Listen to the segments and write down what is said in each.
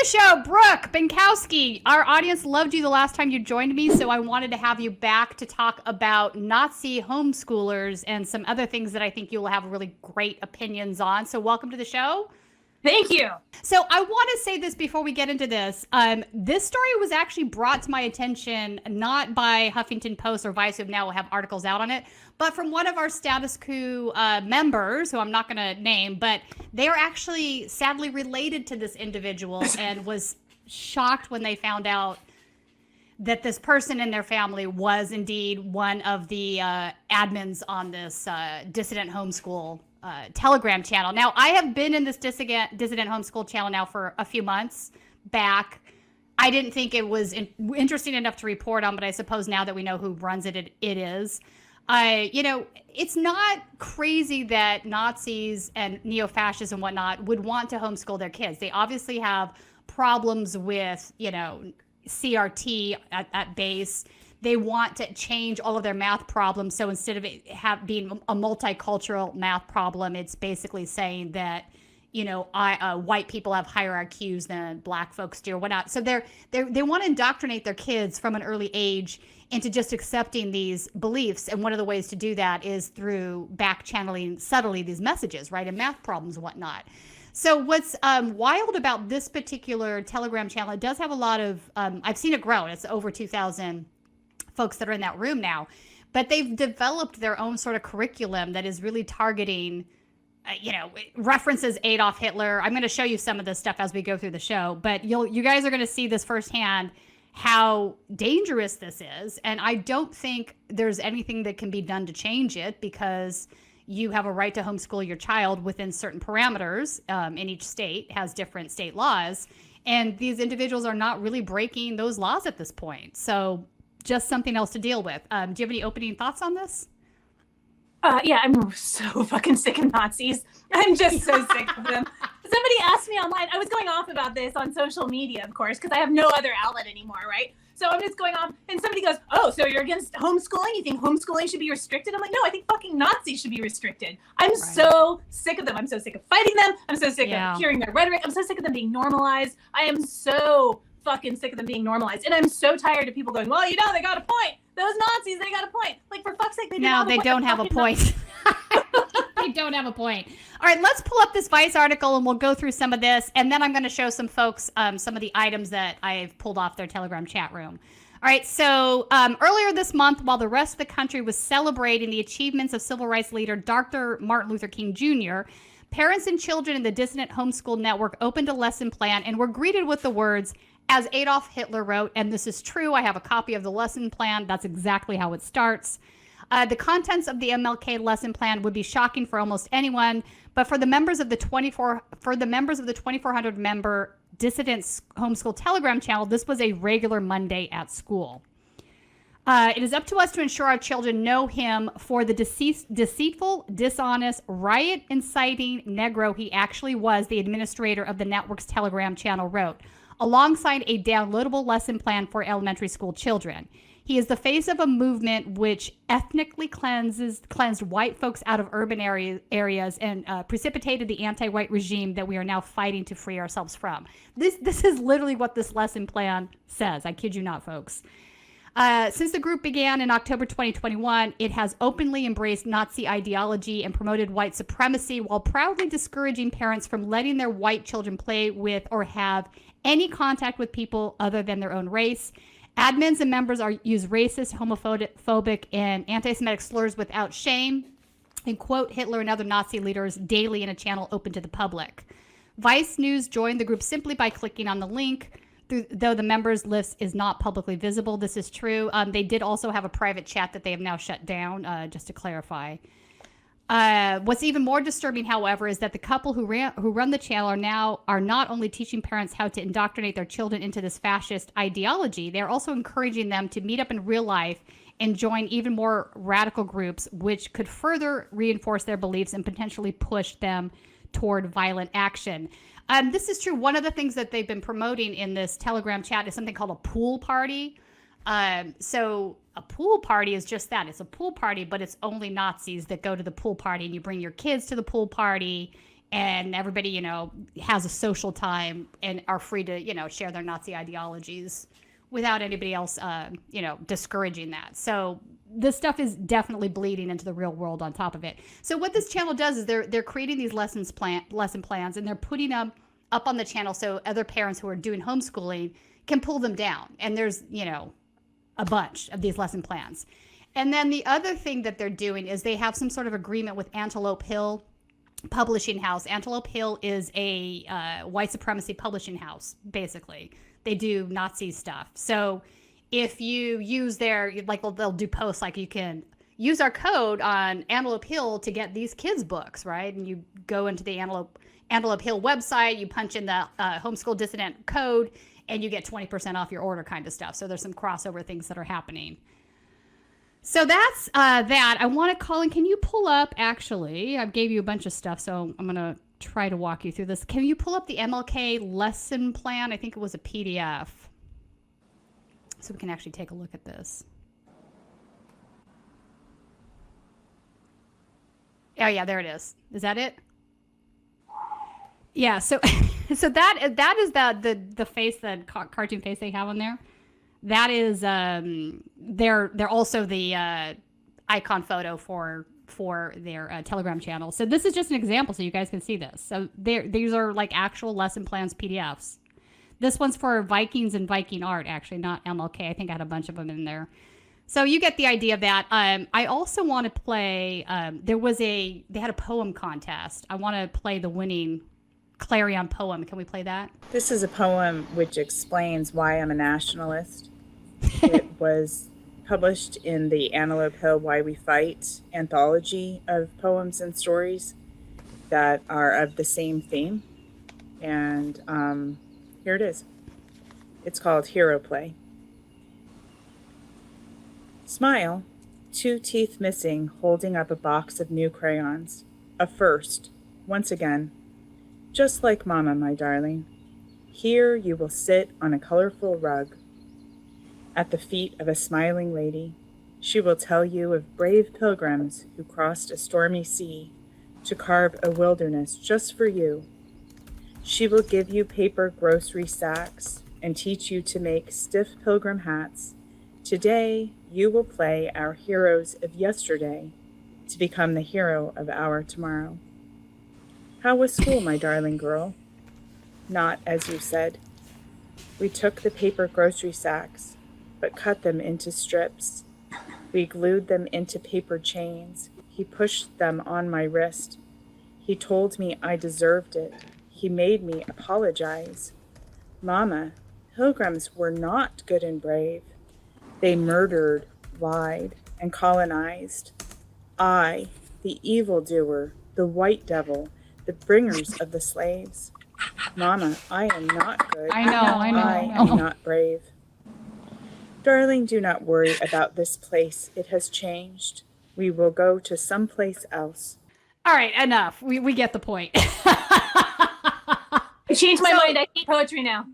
the show, Brooke Binkowski. Our audience loved you the last time you joined me, so I wanted to have you back to talk about Nazi homeschoolers and some other things that I think you will have really great opinions on. So welcome to the show. Thank you. So I want to say this before we get into this. This story was actually brought to my attention not by Huffington Post or Vice, who now will have articles out on it, but from one of our Status Coup members, who I'm not going to name, but they are actually sadly related to this individual and was shocked when they found out that this person in their family was indeed one of the admins on this dissident homeschool Telegram channel. Now, I have been in this dissident homeschool channel now for a few months back. I didn't think it was interesting enough to report on, but I suppose now that we know who runs it, it is. It's not crazy that Nazis and neo-fascists and whatnot would want to homeschool their kids. They obviously have problems with, CRT at base. They want to change all of their math problems. So instead of it being a multicultural math problem, it's basically saying that, white people have higher IQs than black folks do or whatnot. So they want to indoctrinate their kids from an early age into just accepting these beliefs. And one of the ways to do that is through back channeling subtly these messages, right? And math problems and whatnot. So what's wild about this particular Telegram channel, it does have a lot of, I've seen it grow. It's over 2,000 folks that are in that room now, but they've developed their own sort of curriculum that is really targeting, references Adolf Hitler. I'm going to show you some of this stuff as we go through the show, but you guys are going to see this firsthand, how dangerous this is. And I don't think there's anything that can be done to change it, because you have a right to homeschool your child within certain parameters. In each state has different state laws, and these individuals are not really breaking those laws at this point. So just something else to deal with. Do you have any opening thoughts on this? Yeah, I'm so fucking sick of Nazis. I'm just so sick of them. Somebody asked me online, I was going off about this on social media, of course, because I have no other outlet anymore, right? So I'm just going off, and somebody goes, oh, so you're against homeschooling? You think homeschooling should be restricted? I'm like, no, I think fucking Nazis should be restricted. I'm so sick of them. I'm so sick of fighting them. I'm so sick of hearing their rhetoric. I'm so sick of them being normalized. I am so fucking sick of them being normalized. And I'm so tired of people going, well, they got a point. Those Nazis, they got a point. Like, for fuck's sake, they don't have a point. They don't have a point. All right, let's pull up this Vice article and we'll go through some of this. And then I'm going to show some folks some of the items that I've pulled off their Telegram chat room. All right, so earlier this month, while the rest of the country was celebrating the achievements of civil rights leader Dr. Martin Luther King Jr., parents and children in the Dissident Homeschool Network opened a lesson plan and were greeted with the words, as Adolf Hitler wrote, and this is true. I have a copy of the lesson plan. That's exactly how it starts. The contents of the MLK lesson plan would be shocking for almost anyone, but for the members of the 2,400 member Dissident Homeschool Telegram channel, this was a regular Monday at school. It is up to us to ensure our children know him for the deceitful, dishonest, riot-inciting Negro he actually was, the administrator of the network's Telegram channel wrote, alongside a downloadable lesson plan for elementary school children. He is the face of a movement which ethnically cleansed white folks out of urban areas and precipitated the anti-white regime that we are now fighting to free ourselves from. This is literally what this lesson plan says. I kid you not, folks. Since the group began in October 2021, it has openly embraced Nazi ideology and promoted white supremacy while proudly discouraging parents from letting their white children play with or have any contact with people other than their own race. Admins and members use racist, homophobic, and anti-Semitic slurs without shame and quote Hitler and other Nazi leaders daily in a channel open to the public. Vice News joined the group simply by clicking on the link, though the members list is not publicly visible. This is true. They did also have a private chat that they have now shut down, just to clarify. What's even more disturbing, however, is that the couple who run the channel are not only teaching parents how to indoctrinate their children into this fascist ideology, they're also encouraging them to meet up in real life and join even more radical groups, which could further reinforce their beliefs and potentially push them toward violent action. This is true. One of the things that they've been promoting in this Telegram chat is something called a pool party. So a pool party is just that. It's a pool party, but it's only Nazis that go to the pool party, and you bring your kids to the pool party and everybody, you know, has a social time and are free to, you know, share their Nazi ideologies without anybody else, you know, discouraging that. So this stuff is definitely bleeding into the real world on top of it. So what this channel does is they're creating these lesson plans, and they're putting them up on the channel so other parents who are doing homeschooling can pull them down. And there's, you know, a bunch of these lesson plans. And then the other thing that they're doing is they have some sort of agreement with Antelope Hill Publishing House. Antelope Hill is a white supremacy publishing house, basically. They do Nazi stuff. So if you use their, like, they'll do posts like, you can use our code on Antelope Hill to get these kids' books, right? And you go into the Antelope Hill website, you punch in the homeschool dissident code, and you get 20% off your order kind of stuff. So there's some crossover things that are happening. So that's that. I want to call in. Can you pull up, actually, I gave you a bunch of stuff, so I'm going to try to walk you through this. Can you pull up the MLK lesson plan? I think it was a PDF. So we can actually take a look at this. Oh yeah, there it is. Is that it? Yeah, so so that is the face, that cartoon face they have on there. That is they're also the icon photo for their Telegram channel. So this is just an example so you guys can see this. So these are like actual lesson plans PDFs. This one's for Vikings and Viking art, actually, not MLK. I think I had a bunch of them in there. So you get the idea of that. I also want to play, they had a poem contest. I want to play the winning Clarion poem. Can we play that? This is a poem which explains why I'm a nationalist. It was published in the Antelope Hill Why We Fight anthology of poems and stories that are of the same theme. And here it is. It's called Hero Play. Smile, 2 teeth missing, holding up a box of new crayons. A first, once again. Just like Mama, my darling. Here you will sit on a colorful rug. At the feet of a smiling lady, she will tell you of brave pilgrims who crossed a stormy sea to carve a wilderness just for you. She will give you paper grocery sacks and teach you to make stiff pilgrim hats. Today, you will play our heroes of yesterday to become the hero of our tomorrow. How was school, my darling girl? Not as you said. We took the paper grocery sacks, but cut them into strips. We glued them into paper chains. He pushed them on my wrist. He told me I deserved it. He made me apologize. Mama, pilgrims were not good and brave. They murdered, lied, and colonized. I, the evildoer, the white devil, the bringers of the slaves. Mama, I am not good. I know. I am not brave. Darling, do not worry about this place. It has changed. We will go to someplace else. All right, enough. We get the point. I changed my mind. I hate poetry now.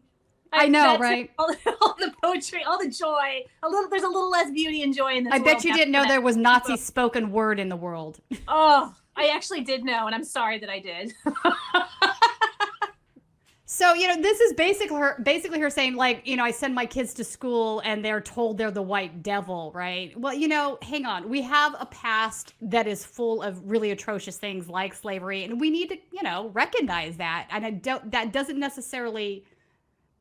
I know, right? All the poetry, all the joy. There's a little less beauty and joy in this. I bet you didn't know there was Nazi spoken word in the world. Oh, I actually did know, and I'm sorry that I did. So, you know, this is basically her saying, like, you know, I send my kids to school and they're told they're the white devil, right? Well, you know, hang on. We have a past that is full of really atrocious things like slavery, and we need to, you know, recognize that. And that doesn't necessarily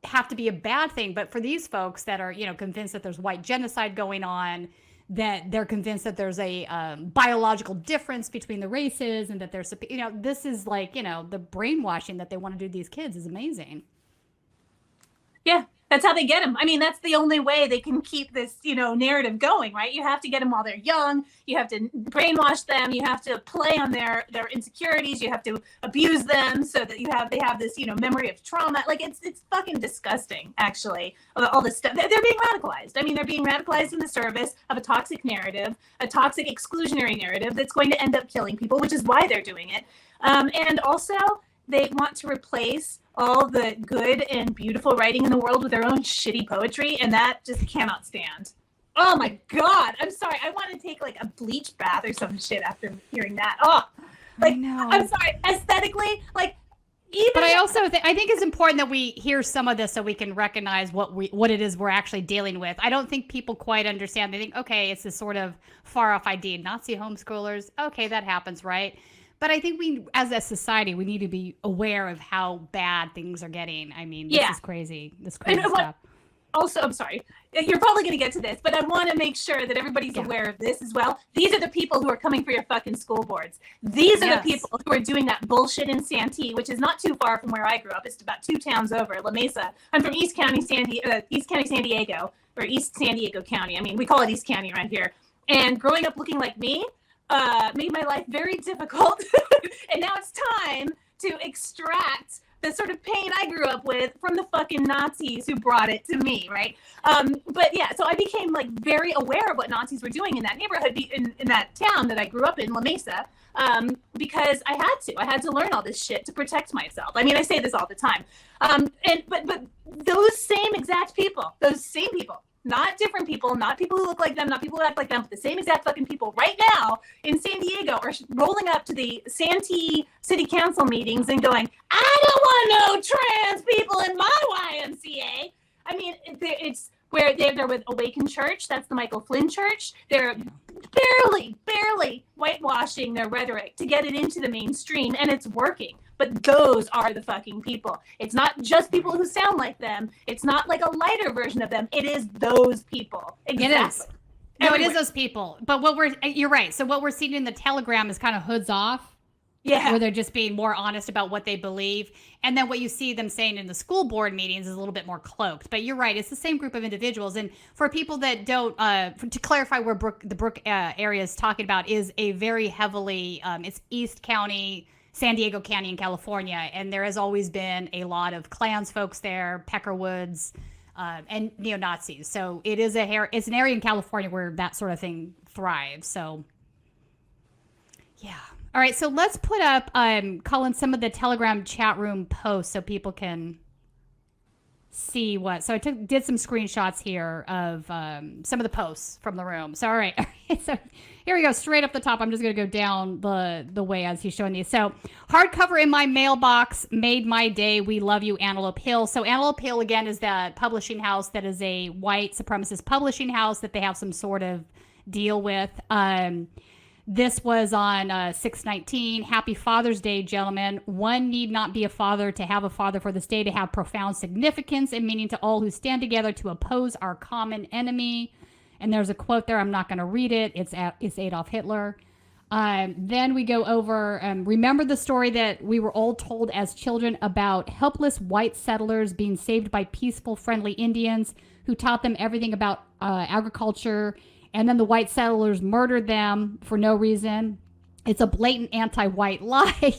have to be a bad thing, but for these folks that are, you know, convinced that there's white genocide going on, that they're convinced that there's a biological difference between the races, and that there's, you know, this is like, you know, the brainwashing that they want to do to these kids is amazing. Yeah, that's how they get them. I mean, that's the only way they can keep this, you know, narrative going, right? You have to get them while they're young. You have to brainwash them. You have to play on their insecurities. You have to abuse them so that they have this, you know, memory of trauma. Like, it's fucking disgusting, actually, all this stuff. They're being radicalized. I mean, they're being radicalized in the service of a toxic narrative, a toxic exclusionary narrative that's going to end up killing people, which is why they're doing it. And also, they want to replace all the good and beautiful writing in the world with their own shitty poetry, and that just cannot stand. Oh my God, I'm sorry. I want to take like a bleach bath or some shit after hearing that. Oh, Like, I know. I'm sorry, aesthetically, like, even. But I also I think it's important that we hear some of this so we can recognize what it is we're actually dealing with. I don't think people quite understand. They think, okay, it's this sort of far off idea. Nazi homeschoolers, okay, that happens, right? But I think we, as a society, we need to be aware of how bad things are getting. I mean, this is crazy. This crazy stuff. Also, I'm sorry, you're probably going to get to this, but I want to make sure that everybody's aware of this as well. These are the people who are coming for your fucking school boards. These are the people who are doing that bullshit in Santee, which is not too far from where I grew up. It's about 2 towns over, La Mesa. I'm from East County, San Diego, or East San Diego County. I mean, we call it East County around here. And growing up looking like me made my life very difficult. And now it's time to extract the sort of pain I grew up with from the fucking Nazis who brought it to me, right? But yeah, so I became like very aware of what Nazis were doing in that neighborhood, in that town that I grew up in, La Mesa, because I had to learn all this shit to protect myself. I mean, I say this all the time. But those same exact people, not different people, not people who look like them, not people who act like them, but the same exact fucking people right now in San Diego are rolling up to the Santee City Council meetings and going, I don't want no trans people in my YMCA. I mean, it's where they're with Awaken Church. That's the Michael Flynn Church. They're barely whitewashing their rhetoric to get it into the mainstream, and it's working. But those are the fucking people. It's not just people who sound like them. It's not like a lighter version of them. It is those people. Exactly. It is. No, it is those people. But you're right. So what we're seeing in the Telegram is kind of hoods off. Yeah. Where they're just being more honest about what they believe. And then what you see them saying in the school board meetings is a little bit more cloaked. But you're right. It's the same group of individuals. And for people that don't, to clarify where the Brooke area is talking about is a very heavily, it's East County, San Diego County in California, and there has always been a lot of Klans folks there, Peckerwoods, and neo-Nazis. So it's an area in California where that sort of thing thrives. So, yeah. All right, so let's put up, Colin, some of the Telegram chat room posts so people can see what. So I did some screenshots here of some of the posts from the room. So, all right. So here we go. Straight up the top. I'm just going to go down the way as he's showing these. So hardcover in my mailbox made my day. We love you, Antelope Hill. So Antelope Hill, again, is that publishing house that is a white supremacist publishing house that they have some sort of deal with. This was on 6/19. Happy Father's Day, gentlemen. One need not be a father to have a father for this day to have profound significance and meaning to all who stand together to oppose our common enemy. And there's a quote there. I'm not going to read it. It's Adolf Hitler. Then we go over, remember the story that we were all told as children about helpless white settlers being saved by peaceful, friendly Indians who taught them everything about agriculture. And then the white settlers murdered them for no reason. It's a blatant anti-white lie.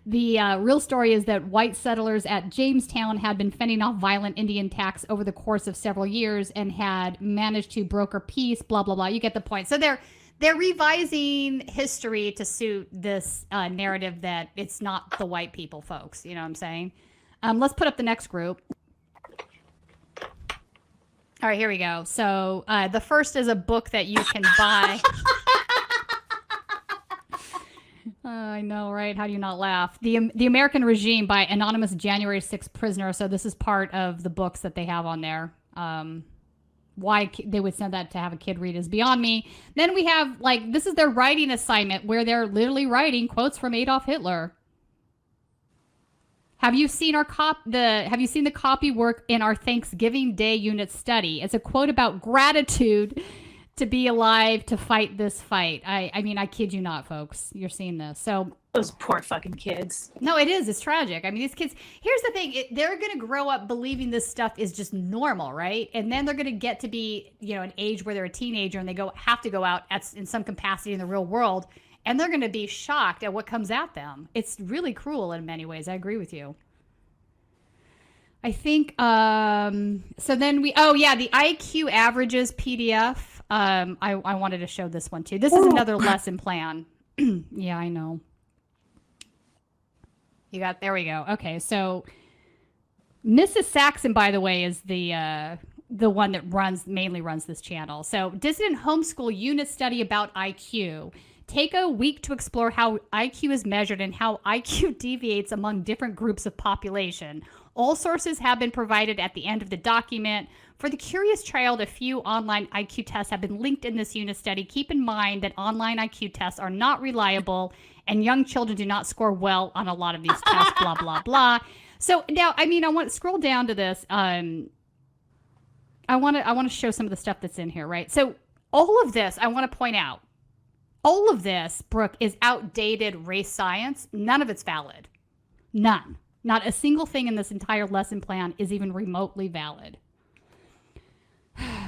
The real story is that white settlers at Jamestown had been fending off violent Indian attacks over the course of several years and had managed to broker peace, blah, blah, blah. You get the point. So they're revising history to suit this narrative that it's not the white people, folks. You know what I'm saying? Let's put up the next group. All right, here we go. So the first is a book that you can buy. I know, right? How do you not laugh? The American Regime by Anonymous January 6th Prisoner. So this is part of the books that they have on there. Why they would send that to have a kid read is beyond me. Then we have, this is their writing assignment where they're literally writing quotes from Adolf Hitler. Have you seen the copy work in our Thanksgiving Day unit study? It's a quote about gratitude to be alive to fight this fight. I mean, I kid you not, folks. You're seeing this. So those poor fucking kids. No, it is. It's tragic. I mean, these kids, here's the thing. They're going to grow up believing this stuff is just normal, right? And then they're going to get to be, an age where they're a teenager and they have to go out in some capacity in the real world. And they're going to be shocked at what comes at them. It's really cruel in many ways. I agree with you. I think, so then the IQ averages PDF. I wanted to show this one too. This is another lesson plan. Yeah, I know. There we go. Okay, so Mrs. Saxon, by the way, is the one that mainly runs this channel. So Dissident Homeschool Unit Study about IQ. take a week to explore how IQ is measured and how IQ deviates among different groups of population. All sources have been provided at the end of the document. For the curious child, a few online IQ tests have been linked in this unit study. Keep in mind that online IQ tests are not reliable and young children do not score well on a lot of these tests, blah, blah, blah. So now, I mean, I want to scroll down to this. I want to show some of the stuff that's in here, right? So all of this, I want to point out, all of this, Brooke, is outdated race science. None of it's valid. None. Not a single thing in this entire lesson plan is even remotely valid.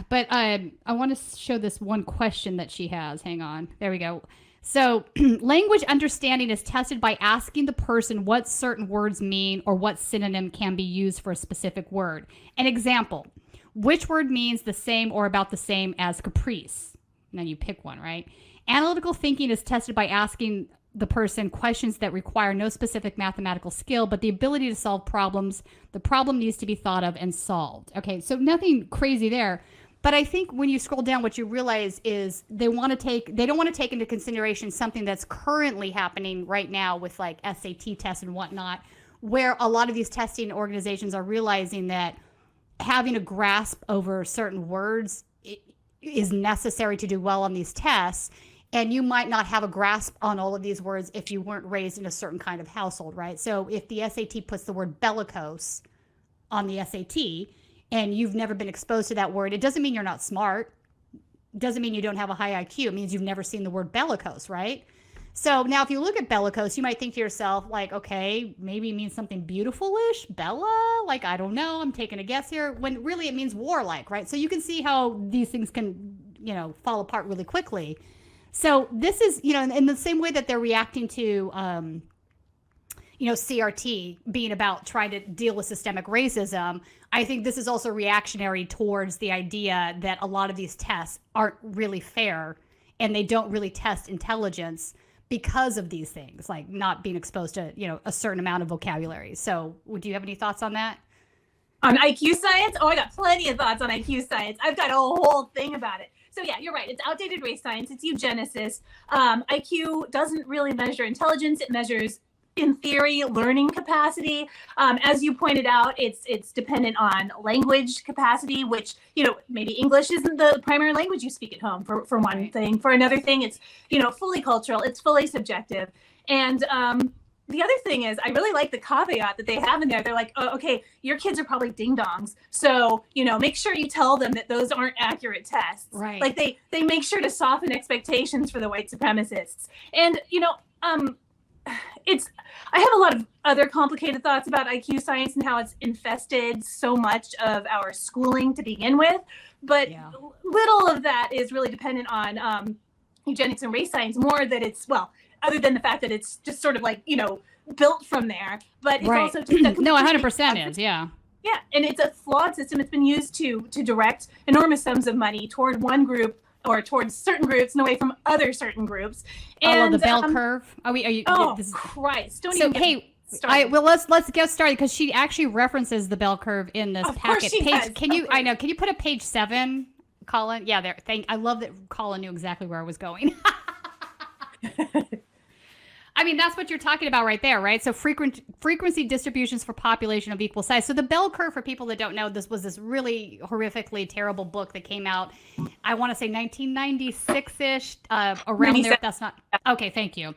But I want to show this one question that she has. Hang on. There we go. So language understanding is tested by asking the person what certain words mean or what synonym can be used for a specific word. An example, which word means the same or about the same as caprice? And then you pick one, right? Analytical thinking is tested by asking the person questions that require no specific mathematical skill, but the ability to solve problems. The problem needs to be thought of and solved. Okay, so nothing crazy there. But I think when you scroll down, what you realize is they don't want to take into consideration something that's currently happening right now with like SAT tests and whatnot, where a lot of these testing organizations are realizing that having a grasp over certain words is necessary to do well on these tests. And you might not have a grasp on all of these words if you weren't raised in a certain kind of household, right? So if the SAT puts the word bellicose on the SAT and you've never been exposed to that word, it doesn't mean you're not smart. It doesn't mean you don't have a high IQ. It means you've never seen the word bellicose, right? So now if you look at bellicose, you might think to yourself, like, okay, maybe it means something beautiful-ish, Bella? Like, I don't know, I'm taking a guess here. When really it means warlike, right? So you can see how these things can, fall apart really quickly. So this is, in the same way that they're reacting to, CRT being about trying to deal with systemic racism, I think this is also reactionary towards the idea that a lot of these tests aren't really fair and they don't really test intelligence because of these things, like not being exposed to, a certain amount of vocabulary. So do you have any thoughts on that? On IQ science? Oh, I got plenty of thoughts on IQ science. I've got a whole thing about it. So yeah, you're right. It's outdated race science. It's eugenicist. IQ doesn't really measure intelligence. It measures, in theory, learning capacity. As you pointed out, it's dependent on language capacity, which, maybe English isn't the primary language you speak at home for one thing. For another thing, it's, fully cultural. It's fully subjective. And the other thing is, I really like the caveat that they have in there. They're like, oh, okay, your kids are probably ding-dongs. So, make sure you tell them that those aren't accurate tests. Right. Like they make sure to soften expectations for the white supremacists. And, I have a lot of other complicated thoughts about IQ science and how it's infested so much of our schooling to begin with. But little of that is really dependent on eugenics and race science, more that it's, other than the fact that it's just sort of like, built from there, but it's also just a no, 100% is, yeah. Yeah, and it's a flawed system. It's been used to direct enormous sums of money toward one group or towards certain groups and away from other certain groups. And the bell curve. Are you? Oh, Christ! Don't so, even. Hey, let's get started because she actually references the bell curve in this packet. Course she does. Can you put up page 7, Colin? Yeah, there. I love that Colin knew exactly where I was going. I mean, that's what you're talking about right there, right? So frequency distributions for population of equal size. So the bell curve, for people that don't know, this was this really horrifically terrible book that came out, I want to say 1996-ish, around there. That's not, okay, thank you.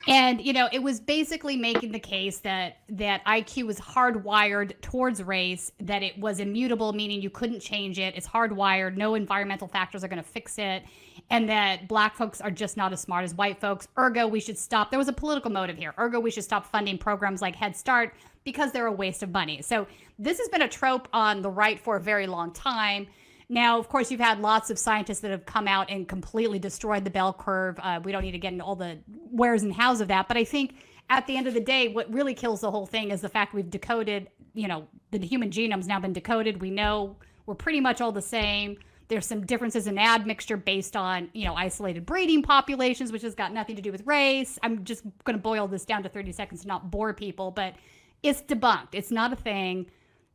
And, it was basically making the case that IQ was hardwired towards race, that it was immutable, meaning you couldn't change it. It's hardwired. No environmental factors are going to fix it. And that black folks are just not as smart as white folks. Ergo, we should stop. There was a political motive here. Ergo, we should stop funding programs like Head Start because they're a waste of money. So this has been a trope on the right for a very long time. Now, of course, you've had lots of scientists that have come out and completely destroyed the bell curve. We don't need to get into all the wheres and hows of that. But I think at the end of the day, what really kills the whole thing is the fact we've decoded, the human genome's now been decoded. We know we're pretty much all the same. There's some differences in admixture based on, isolated breeding populations, which has got nothing to do with race. I'm just going to boil this down to 30 seconds to not bore people, but it's debunked. It's not a thing.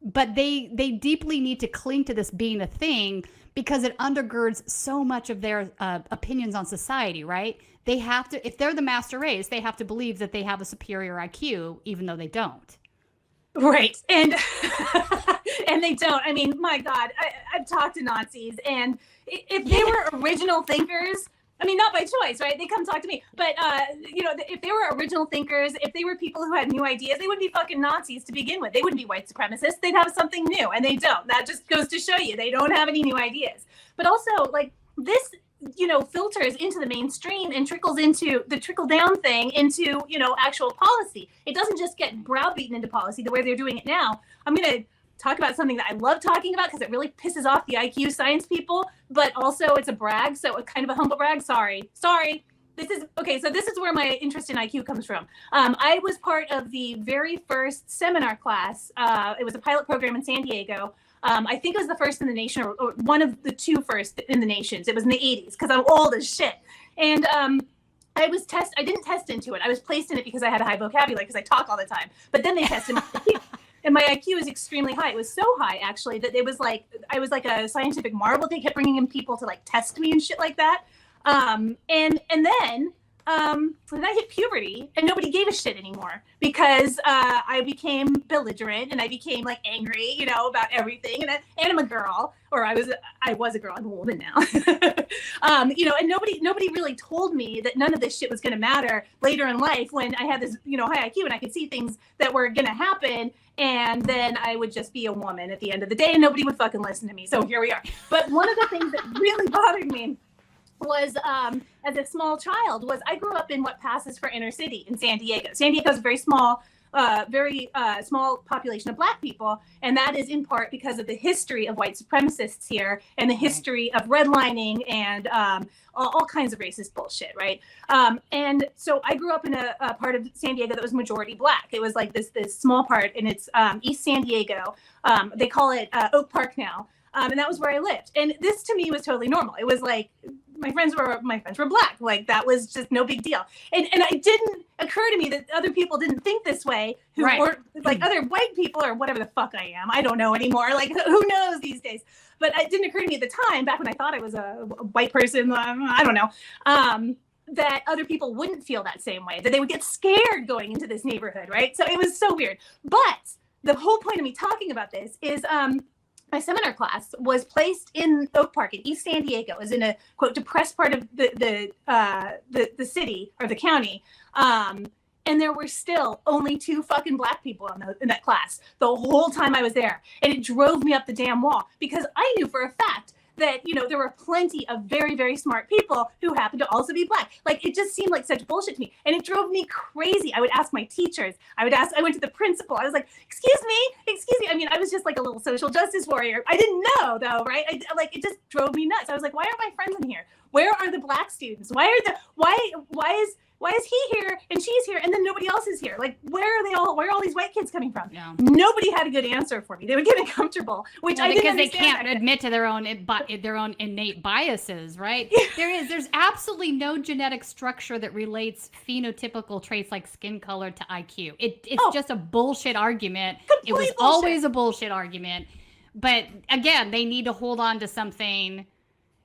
but they deeply need to cling to this being a thing because it undergirds so much of their opinions on society, right? They have to, if they're the master race, they have to believe that they have a superior IQ, even though they don't. Right. And and they don't. I mean, my God, I've talked to Nazis, and if they were original thinkers, I mean, not by choice, right? They come talk to me. But, if they were original thinkers, if they were people who had new ideas, they wouldn't be fucking Nazis to begin with. They wouldn't be white supremacists. They'd have something new, and they don't. That just goes to show you they don't have any new ideas. But also, like, this, filters into the mainstream and trickles into the trickle down thing into, actual policy. It doesn't just get browbeaten into policy the way they're doing it now. I'm going to talk about something that I love talking about because it really pisses off the IQ science people, but also it's a brag. So it's kind of a humble brag. Sorry. This is where my interest in IQ comes from. I was part of the very first seminar class. It was a pilot program in San Diego. I think it was the first in the nation, or one of the two first in the nations. It was in the 80s because I'm old as shit. And I didn't test into it. I was placed in it because I had a high vocabulary because I talk all the time. But then they tested my IQ. And my IQ was extremely high. It was so high, actually, that it was like, I was like a scientific marvel. They kept bringing in people to like test me and shit like that. And then I hit puberty and nobody gave a shit anymore because I became belligerent and I became like angry, about everything. And I'm a girl, or I was a girl. I'm a woman now. And nobody really told me that none of this shit was going to matter later in life when I had this, high IQ and I could see things that were going to happen. And then I would just be a woman at the end of the day and nobody would fucking listen to me. So here we are. But one of the things that really bothered me was as a small child was I grew up in what passes for inner city in San Diego. San Diego is a very small population of Black people, and that is in part because of the history of white supremacists here and the history of redlining and all kinds of racist bullshit, right? And so I grew up in a part of San Diego that was majority Black. It was like this small part, and it's East San Diego. They call it Oak Park now. And that was where I lived. And this to me was totally normal. It was like my friends were Black. Like that was just no big deal. And it didn't occur to me that other people didn't think this way who weren't like other white people or whatever the fuck I am. I don't know anymore. Like who knows these days? But it didn't occur to me at the time, back when I thought I was a white person, I don't know, that other people wouldn't feel that same way, that they would get scared going into this neighborhood, right? So it was so weird. But the whole point of me talking about this is my seminar class was placed in Oak Park in East San Diego. It was in a, quote, depressed part of the city or the county. And there were still only 2 fucking Black people in that class the whole time I was there. And it drove me up the damn wall because I knew for a fact that, there were plenty of very, very smart people who happened to also be Black. Like, it just seemed like such bullshit to me. And it drove me crazy. I would ask my teachers. I went to the principal. I was like, excuse me. I mean, I was just like a little social justice warrior. I didn't know, though, right? It just drove me nuts. I was like, why aren't my friends in here? Where are the Black students? Why is he here and she's here and then nobody else is here? Like, where are all these white kids coming from? Yeah. Nobody had a good answer for me. They would get uncomfortable, which I didn't understand. Because they can't admit to their own innate biases, right? There's absolutely no genetic structure that relates phenotypical traits like skin color to IQ. It's just a bullshit argument. It was always a bullshit argument. But again, they need to hold on to something.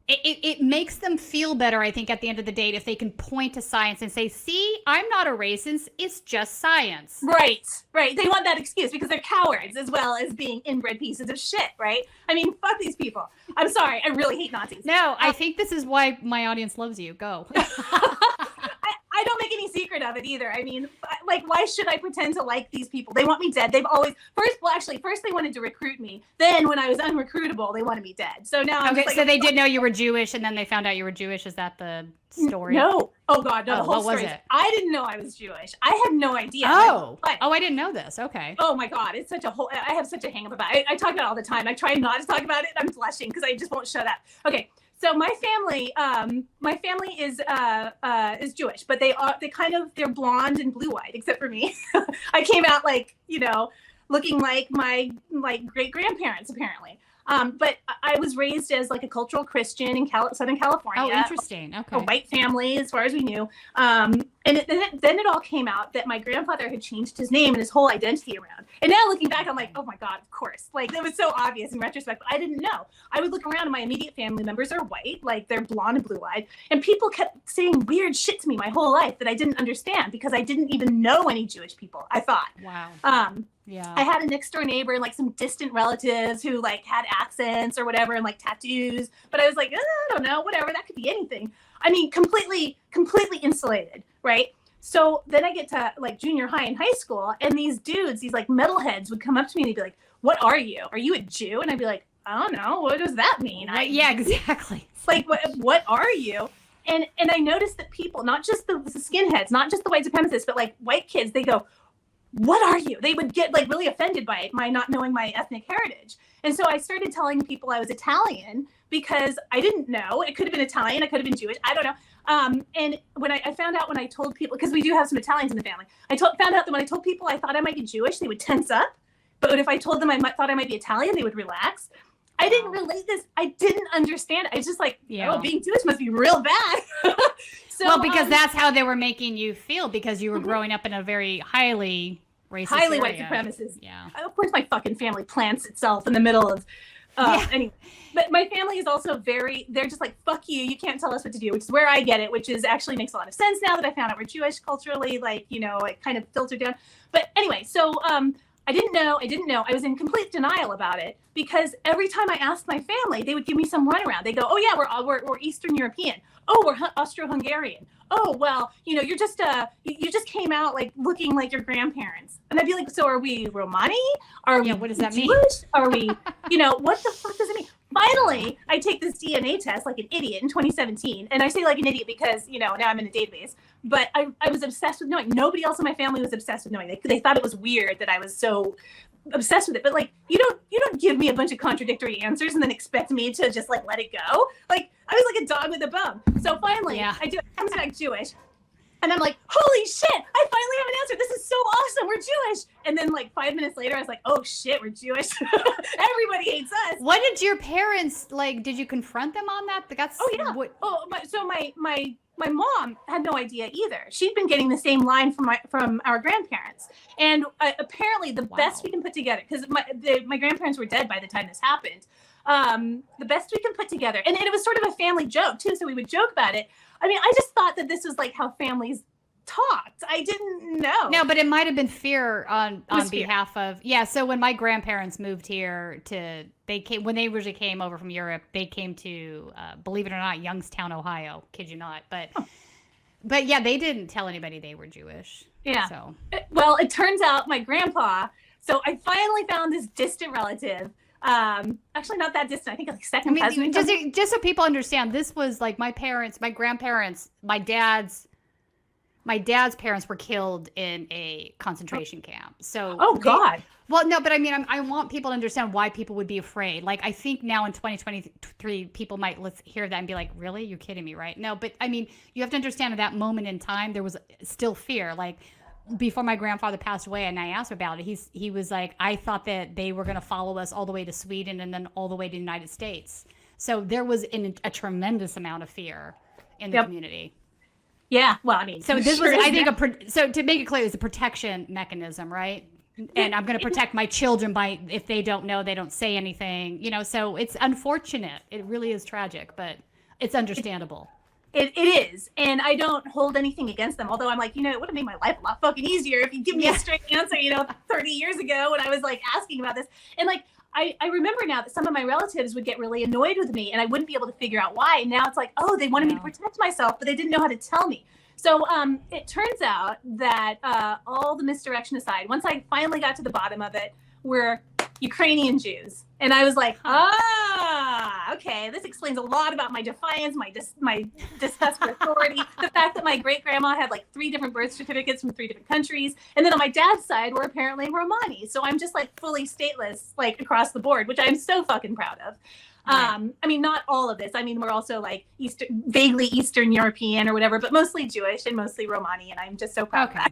It makes them feel better, I think, at the end of the day, if they can point to science and say, see, I'm not a racist, it's just science. Right. They want that excuse because they're cowards as well as being inbred pieces of shit, right? I mean, fuck these people. I'm sorry, I really hate Nazis. No, I think this is why my audience loves you. Go. I don't make any secret of it either. I mean, like, why should I pretend to like these people? They want me dead. They've always, first they wanted to recruit me. Then when I was unrecruitable, they wanted me dead. So now I'm so they did know you were Jewish and then they found out you were Jewish. Is that the story? No. Oh God, no. The whole what story was it? I didn't know I was Jewish. I had no idea. I didn't know this. Okay. Oh my God, it's such a whole, I have such a hang up about it. I talk about it all the time. I try not to talk about it. I'm blushing because I just won't shut up. Okay. So my family is Jewish, but they're blonde and blue-eyed, except for me. I came out looking like my great grandparents apparently. But I was raised as like a cultural Christian in Southern California. Oh, interesting. Okay. A white family, as far as we knew. And And then it all came out that my grandfather had changed his name and his whole identity around. And now looking back, I'm like, oh my God, of course. Like, it was so obvious in retrospect, but I didn't know. I would look around and my immediate family members are white, like they're blonde and blue-eyed. And people kept saying weird shit to me my whole life that I didn't understand because I didn't even know any Jewish people, I thought. Wow. Yeah. I had a next door neighbor and like some distant relatives who like had accents or whatever and like tattoos. But I was like, I don't know, whatever, that could be anything. I mean, completely insulated, right? So then I get to like junior high and high school, and these dudes, these like metalheads would come up to me and they'd be like, what are you? Are you a Jew? And I'd be like, I don't know. What does that mean? Yeah, exactly. Like, what are you? And I noticed that people, not just the skinheads, not just the white supremacists, but like white kids, they go, what are you? They would get like really offended by my not knowing my ethnic heritage. And so I started telling people I was Italian because I didn't know. It could have been Italian. It could have been Jewish. I don't know. And when I found out when I told people, because we do have some Italians in the family, found out that when I told people I thought I might be Jewish, they would tense up. But if I told them thought I might be Italian, they would relax. I didn't relate this. I didn't understand. I was just like, oh, being Jewish must be real bad. Well, because that's how they were making you feel, because you were growing up in a very highly racist area. White supremacist. Yeah. Of course, my fucking family plants itself in the middle of, anyway. But my family is also they're just like, fuck you, you can't tell us what to do, which is where I get it, which is actually makes a lot of sense now that I found out we're Jewish culturally, like, you know, it kind of filtered down. But anyway, so I didn't know. I was in complete denial about it because every time I asked my family, they would give me some runaround. They go, oh yeah, we're Eastern European. Oh, we're Austro-Hungarian. Oh, well, you know, you're just you just came out like looking like your grandparents. And I'd be like, so are we Romani? Are we what does that Jewish? mean? Are we, you know, what the fuck does it mean? Finally, I take this DNA test like an idiot in 2017. And I say like an idiot because, you know, now I'm in a database. But I was obsessed with knowing. Nobody else in my family was obsessed with knowing. They thought it was weird that I was so obsessed with it. But like, you don't give me a bunch of contradictory answers and then expect me to just like let it go. Like, I was like a dog with a bone. So finally, I do it. Comes back Jewish. And I'm like, holy shit, I finally have an answer. This is so awesome. We're Jewish. And then like 5 minutes later, I was like, oh shit, we're Jewish. Everybody hates us. What did your parents, like, did you confront them on that? That's, oh, yeah. So my mom had no idea either. She'd been getting the same line from our grandparents. And apparently the best we can put together, because my grandparents were dead by the time this happened. The best we can put together. And it was sort of a family joke too. So we would joke about it. I mean, I just thought that this was like how families talked. I didn't know. No, but it might have been fear on fear. behalf of, so when my grandparents moved here when they originally came over from Europe, they came to, believe it or not, Youngstown, Ohio. Kid you not. But yeah, they didn't tell anybody they were Jewish. Yeah. So. Well, it turns out my grandpa, so I finally found this distant relative. Actually not that distant. I think like second cousin. Just so people understand, this was like my parents, my grandparents, my dad's parents were killed in a concentration camp. So God. Well, no, but I mean, I want people to understand why people would be afraid. Like, I think now in 2023, people might hear that and be like, really? You're kidding me, right? No, but I mean, you have to understand at that moment in time, there was still fear. Like, before my grandfather passed away and I asked him about it, he was like, I thought that they were going to follow us all the way to Sweden and then all the way to the United States. So there was a tremendous amount of fear in the community. Yeah, well, I mean, so this was, I think, so to make it clear, it's a protection mechanism, right? And I'm going to protect my children by, if they don't know, they don't say anything, you know, so it's unfortunate. It really is tragic, but it's understandable. It is. And I don't hold anything against them. Although I'm like, you know, it would have made my life a lot fucking easier if you give me a straight answer, you know, 30 years ago when I was like asking about this. And like, I remember now that some of my relatives would get really annoyed with me and I wouldn't be able to figure out why. And now it's like, oh, they wanted me to protect myself, but they didn't know how to tell me. So it turns out that all the misdirection aside, once I finally got to the bottom of it, we're Ukrainian Jews. And I was like, okay, this explains a lot about my defiance, my disgust for authority, the fact that my great-grandma had like 3 different birth certificates from 3 different countries. And then on my dad's side, we're apparently Romani. So I'm just like fully stateless, like across the board, which I'm so fucking proud of. Right. I mean, not all of this. I mean, we're also like vaguely Eastern European or whatever, but mostly Jewish and mostly Romani. And I'm just so proud of that.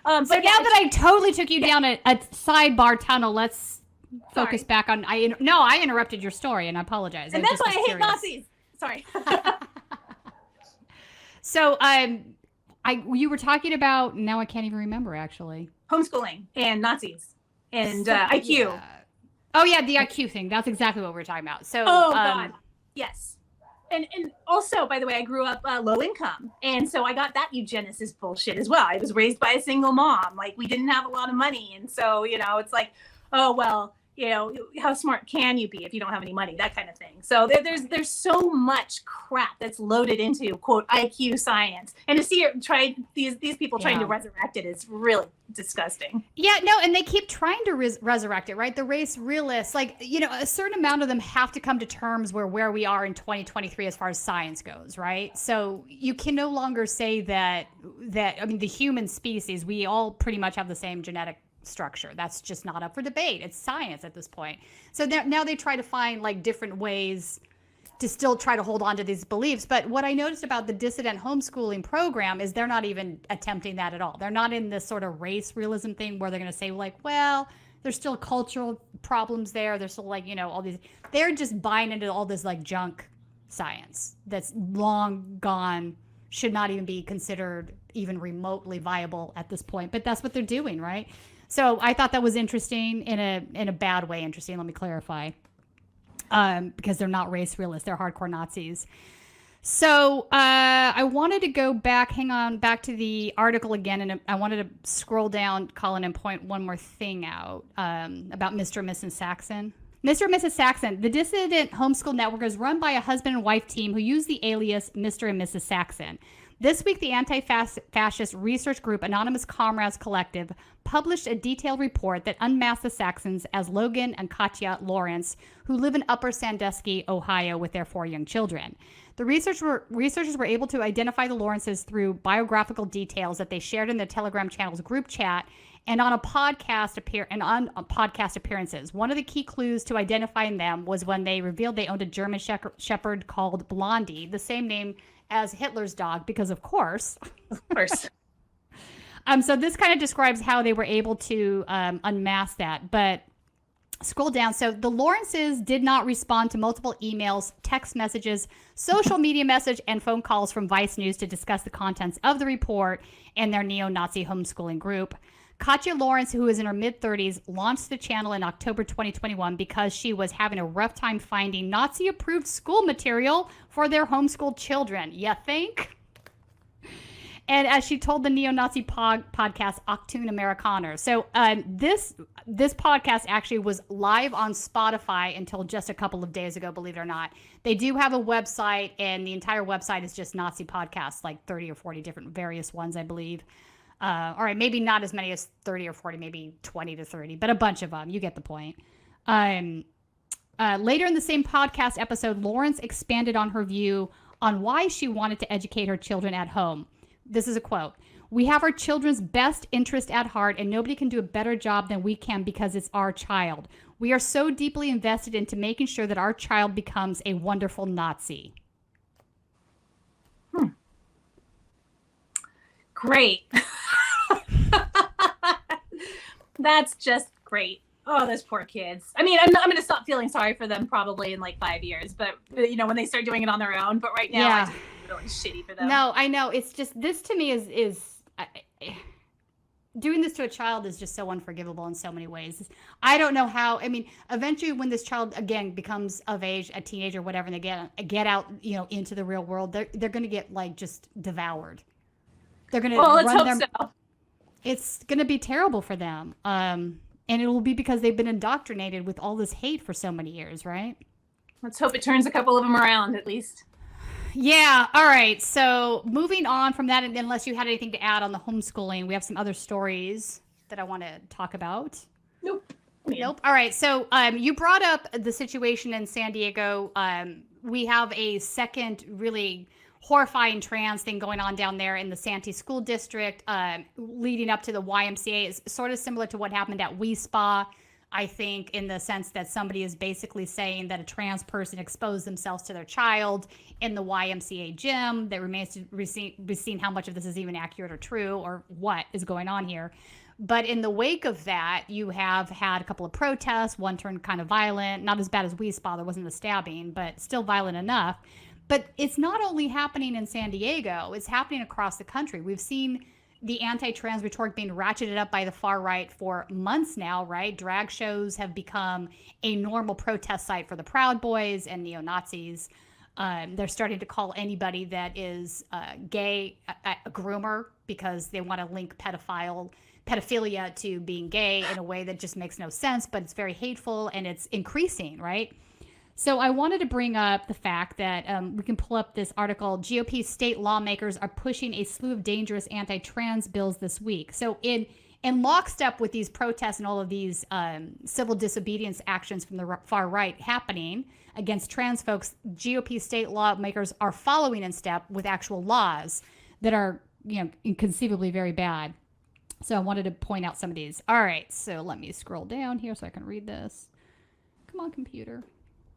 So now that I totally took you down a sidebar tunnel, let's focus back on. I interrupted your story, and I apologize. And that's why I hate Nazis. Sorry. So You were talking about, now I can't even remember actually. Homeschooling and Nazis and IQ. Yeah. Oh yeah, the IQ thing. That's exactly what we're talking about. So, God, yes. And also, by the way, I grew up low income, and so I got that eugenicist bullshit as well. I was raised by a single mom. Like, we didn't have a lot of money, and so it's like, oh well, how smart can you be if you don't have any money? That kind of thing. So there's so much crap that's loaded into quote IQ science, and to see it these people trying to resurrect it is really disgusting. Yeah, no, and they keep trying to resurrect it, right? The race realists, like, a certain amount of them have to come to terms where we are in 2023 as far as science goes, right? So you can no longer say that I mean, the human species, we all pretty much have the same genetic structure. That's just not up for debate. It's science at this point. So now they try to find like different ways to still try to hold on to these beliefs. But what I noticed about the dissident homeschooling program is they're not even attempting that at all. They're not in this sort of race realism thing where they're going to say like, well, there's still cultural problems there. There's still like, all these, they're just buying into all this like junk science that's long gone, should not even be considered even remotely viable at this point. But that's what they're doing, right? So I thought that was interesting in a bad way. Interesting. Let me clarify. Because they're not race realists. They're hardcore Nazis. So I wanted to go back to the article again. And I wanted to scroll down, Colin, and point one more thing out about Mr. and Mrs. Saxon. Mr. and Mrs. Saxon, the dissident homeschool network is run by a husband and wife team who use the alias Mr. and Mrs. Saxon. This week, the anti-fascist research group Anonymous Comrades Collective published a detailed report that unmasked the Saxons as Logan and Katya Lawrence, who live in Upper Sandusky, Ohio, with their 4 young children. The researchers were able to identify the Lawrences through biographical details that they shared in the Telegram channel's group chat and on podcast appearances. One of the key clues to identifying them was when they revealed they owned a German shepherd called Blondie, the same name as Hitler's dog, because of course. Of course. So this kind of describes how they were able to unmask that. But scroll down. So the Lawrences did not respond to multiple emails, text messages, social media message, and phone calls from Vice News to discuss the contents of the report and their neo-Nazi homeschooling group. Katya Lawrence, who is in her mid-30s, launched the channel in October 2021 because she was having a rough time finding Nazi-approved school material for their homeschooled children. You think? And as she told the neo-Nazi podcast Octoon Amerikaner. So this podcast actually was live on Spotify until just a couple of days ago, believe it or not. They do have a website, and the entire website is just Nazi podcasts, like 30 or 40 different various ones, I believe. All right, maybe not as many as 30 or 40, maybe 20 to 30, but a bunch of them. You get the point. Later in the same podcast episode, Lawrence expanded on her view on why she wanted to educate her children at home. This is a quote. "We have our children's best interest at heart, and nobody can do a better job than we can because it's our child. We are so deeply invested into making sure that our child becomes a wonderful Nazi." Great. That's just great. Oh, those poor kids. I mean, I'm going to stop feeling sorry for them probably in like 5 years, but when they start doing it on their own. But right now, I just feel really shitty for them. No, I know. It's just, this to me is doing this to a child is just so unforgivable in so many ways. I don't know how. I mean, eventually when this child again becomes of age, a teenager, whatever, and they get out, into the real world, they're going to get like just devoured. They're going to let's hope so. It's going to be terrible for them. And it will be because they've been indoctrinated with all this hate for so many years, right? Let's hope it turns a couple of them around at least. Yeah. All right. So moving on from that, and unless you had anything to add on the homeschooling, we have some other stories that I want to talk about. Nope. All right. So you brought up the situation in San Diego. We have a second really horrifying trans thing going on down there in the Santee School District, leading up to the YMCA. Is sort of similar to what happened at We Spa, I think, in the sense that somebody is basically saying that a trans person exposed themselves to their child in the YMCA gym. That remains to be seen how much of this is even accurate or true, or what is going on here. But in the wake of that, you have had a couple of protests. One turned kind of violent, not as bad as We Spa. There wasn't a stabbing, but still violent enough. But it's not only happening in San Diego, it's happening across the country. We've seen the anti-trans rhetoric being ratcheted up by the far right for months now, right? Drag shows have become a normal protest site for the Proud Boys and neo-Nazis. They're starting to call anybody that is gay a groomer because they want to link pedophilia to being gay in a way that just makes no sense, but it's very hateful and it's increasing, right? So I wanted to bring up the fact that we can pull up this article. GOP state lawmakers are pushing a slew of dangerous anti-trans bills this week. So in lockstep with these protests and all of these civil disobedience actions from the far right happening against trans folks, GOP state lawmakers are following in step with actual laws that are, inconceivably very bad. So I wanted to point out some of these. All right, so let me scroll down here so I can read this. Come on, computer.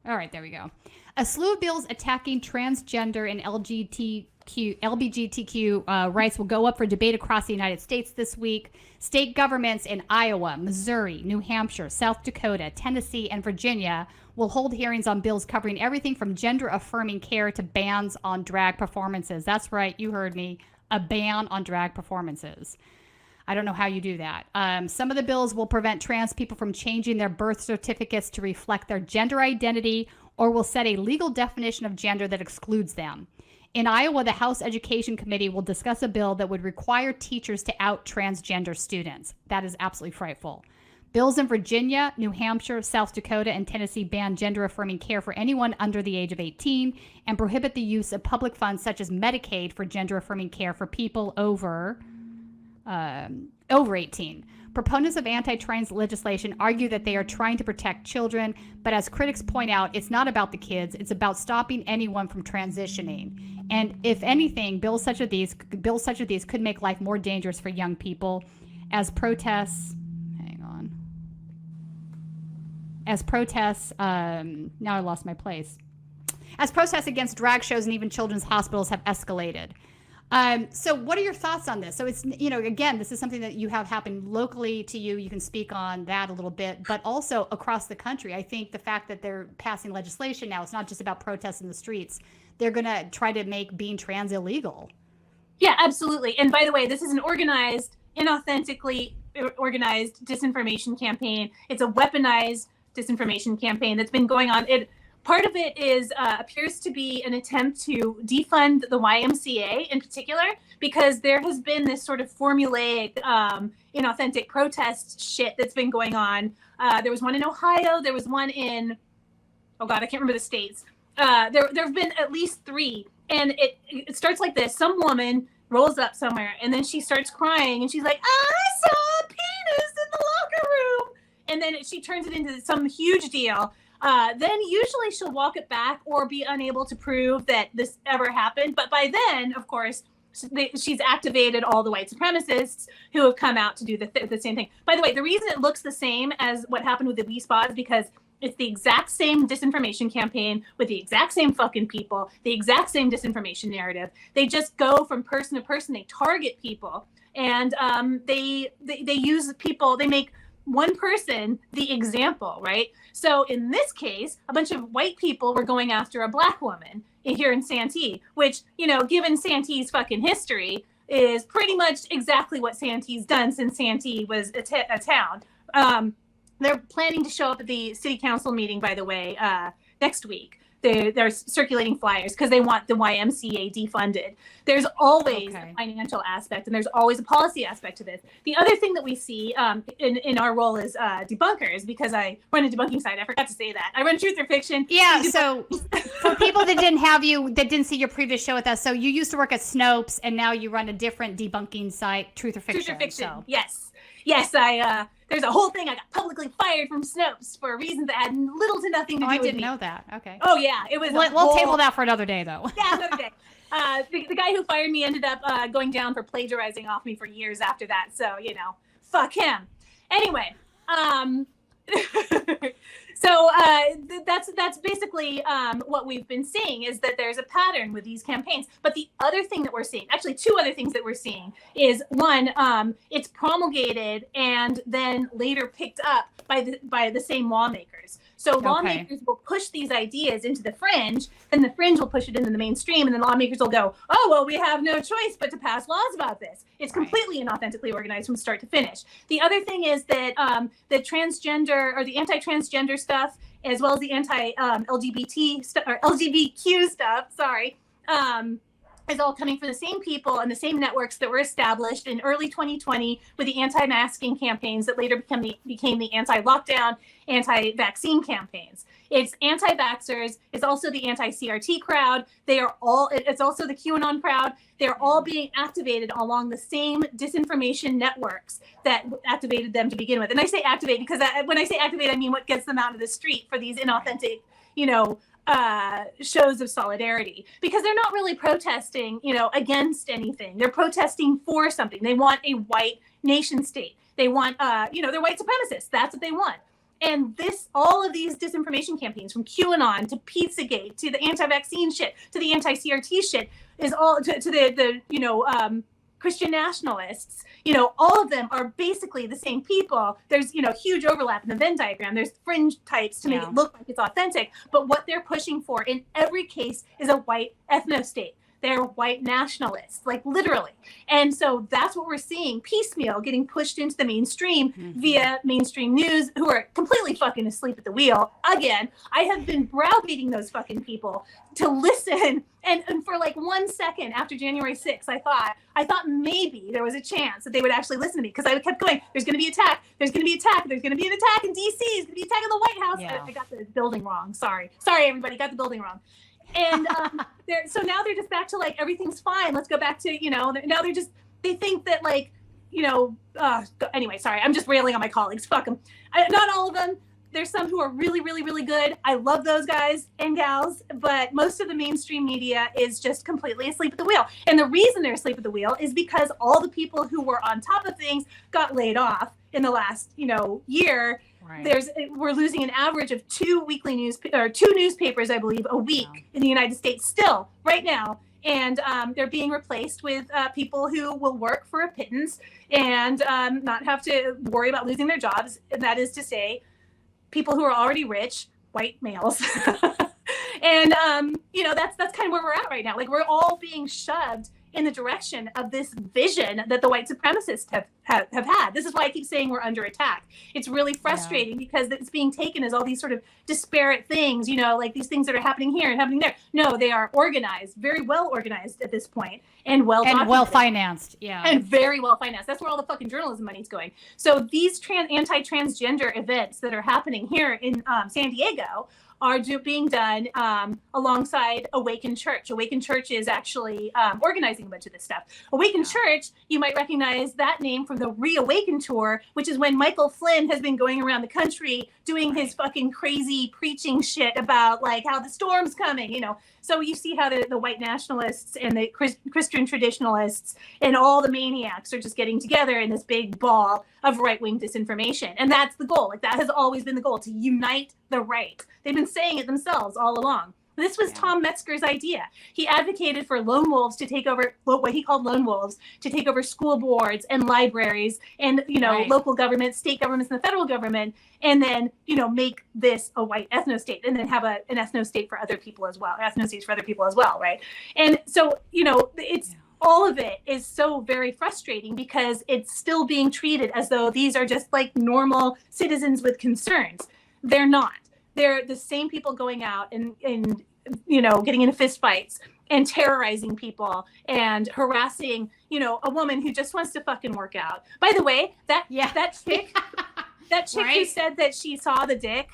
All right, there we go. A slew of bills attacking transgender and LGBTQ rights will go up for debate across the United States this week. State governments in Iowa, Missouri, New Hampshire, South Dakota, Tennessee, and Virginia will hold hearings on bills covering everything from gender-affirming care to bans on drag performances. That's right, you heard me, a ban on drag performances. I don't know how you do that. Some of the bills will prevent trans people from changing their birth certificates to reflect their gender identity or will set a legal definition of gender that excludes them. In Iowa, the House Education Committee will discuss a bill that would require teachers to out transgender students. That is absolutely frightful. Bills in Virginia, New Hampshire, South Dakota, and Tennessee ban gender-affirming care for anyone under the age of 18 and prohibit the use of public funds such as Medicaid for gender-affirming care for people over 18. Proponents of anti-trans legislation argue that they are trying to protect children, but as critics point out, it's not about the kids, it's about stopping anyone from transitioning. And if anything, bills such as these could make life more dangerous for young people as protests, now I lost my place. As protests against drag shows and even children's hospitals have escalated. So what are your thoughts on this? So it's, again, this is something that you have happen locally to you. You can speak on that a little bit, but also across the country. I think the fact that they're passing legislation now, it's not just about protests in the streets. They're going to try to make being trans illegal. Yeah, absolutely. And by the way, this is an organized, inauthentically organized disinformation campaign. It's a weaponized disinformation campaign that's been going on. Part of it appears to be an attempt to defund the YMCA in particular, because there has been this sort of formulaic, inauthentic protest shit that's been going on. There was one in Ohio. There was one in, oh God, I can't remember the states. There have been at least 3. And it starts like this. Some woman rolls up somewhere and then she starts crying and she's like, I saw a penis in the locker room. And then she turns it into some huge deal. Then usually she'll walk it back or be unable to prove that this ever happened. But by then, of course, she's activated all the white supremacists who have come out to do the same thing. By the way, the reason it looks the same as what happened with the WeSpa is because it's the exact same disinformation campaign with the exact same fucking people, the exact same disinformation narrative. They just go from person to person. They target people, and they use people. They make one person the example, right? So in this case, a bunch of white people were going after a black woman here in Santee, which, given Santee's fucking history, is pretty much exactly what Santee's done since Santee was a town. They're planning to show up at the city council meeting, by the way, next week. They're circulating flyers because they want the YMCA defunded. There's always a financial aspect and there's always a policy aspect to this. The other thing that we see in our role as debunkers, because I run a debunking site, I forgot to say that. I run Truth or Fiction. Yeah, so for people that didn't see your previous show with us, so you used to work at Snopes and now you run a different debunking site, Truth or Fiction. Truth or Fiction, so. Yes, there's a whole thing. I got publicly fired from Snopes for reasons that had little to nothing to do with me. I didn't know that. Okay. Oh, yeah. It was. We'll table that for another day, though. Yeah, another day. The guy who fired me ended up going down for plagiarizing off me for years after that. So, fuck him. Anyway, so that's basically what we've been seeing, is that there's a pattern with these campaigns. But the other thing that we're seeing, actually two other things that we're seeing, is one, it's promulgated and then later picked up by the same lawmakers. So lawmakers will push these ideas into the fringe, and the fringe will push it into the mainstream, and then lawmakers will go, oh, well, we have no choice but to pass laws about this. It's completely inauthentically organized from start to finish. The other thing is that the transgender or the anti-transgender stuff, as well as the anti-LGBT or LGBTQ stuff, is all coming from the same people and the same networks that were established in early 2020 with the anti-masking campaigns that later became the anti-lockdown, anti-vaccine campaigns. It's anti-vaxxers. It's also the anti-CRT crowd. It's also the QAnon crowd. They're all being activated along the same disinformation networks that activated them to begin with. And I say activate because when I say activate, I mean what gets them out of the street for these inauthentic, shows of solidarity, because they're not really protesting, against anything. They're protesting for something. They want a white nation state. They want, they're white supremacists. That's what they want. And all of these disinformation campaigns, from QAnon to Pizzagate to the anti-vaccine shit to the anti-CRT shit, is all to the Christian nationalists. All of them are basically the same people. There's huge overlap in the Venn diagram. There's fringe types to make it look like it's authentic, but what they're pushing for in every case is a white ethno-state. They're white nationalists, like literally. And so that's what we're seeing piecemeal getting pushed into the mainstream via mainstream news, who are completely fucking asleep at the wheel. Again, I have been browbeating those fucking people to listen. And for like 1 second after January 6th, I thought maybe there was a chance that they would actually listen to me, because I kept going, there's going to be attack. There's going to be attack. There's going to be an attack in DC. There's going to be an attack in the White House. Yeah. I got the building wrong. Sorry, everybody, got the building wrong. And so now they're just back to like, everything's fine. Let's go back to, now they think that like, anyway, sorry, I'm just railing on my colleagues. Fuck them. Not all of them. There's some who are really, really, really good. I love those guys and gals, but most of the mainstream media is just completely asleep at the wheel. And the reason they're asleep at the wheel is because all the people who were on top of things got laid off in the last, year. Right. We're losing an average of two newspapers, I believe, a week in the United States still right now. And they're being replaced with people who will work for a pittance and not have to worry about losing their jobs. And that is to say, people who are already rich, white males. And, that's kind of where we're at right now. Like, we're all being shoved in the direction of this vision that the white supremacists have had. This is why I keep saying we're under attack. It's really frustrating because it's being taken as all these sort of disparate things, like these things that are happening here and happening there. No, they are organized, very well organized at this point, and well financed. Yeah. And very well financed. That's where all the fucking journalism money's going. So these anti-transgender events that are happening here in San Diego are being done alongside Awaken Church. Awaken Church is actually organizing a bunch of this stuff. Awaken Church, you might recognize that name from the Reawaken tour, which is when Michael Flynn has been going around the country doing his fucking crazy preaching shit about like how the storm's coming, So you see how the white nationalists and the Christian traditionalists and all the maniacs are just getting together in this big ball of right-wing disinformation. And that's the goal. Like, that has always been the goal, to unite the right. They've been saying it themselves all along. This was Tom Metzger's idea. He advocated for lone wolves to take over, what he called lone wolves, to take over school boards and libraries and, local governments, state governments, and the federal government, and then, make this a white ethno-state, and then have an ethno-state for other people as well, ethno-states for other people as well, right? And so, it's all of it is so very frustrating because it's still being treated as though these are just like normal citizens with concerns. They're not. They're the same people going out and getting into fist fights and terrorizing people and harassing, a woman who just wants to fucking work out. By the way, that chick who said that she saw the dick,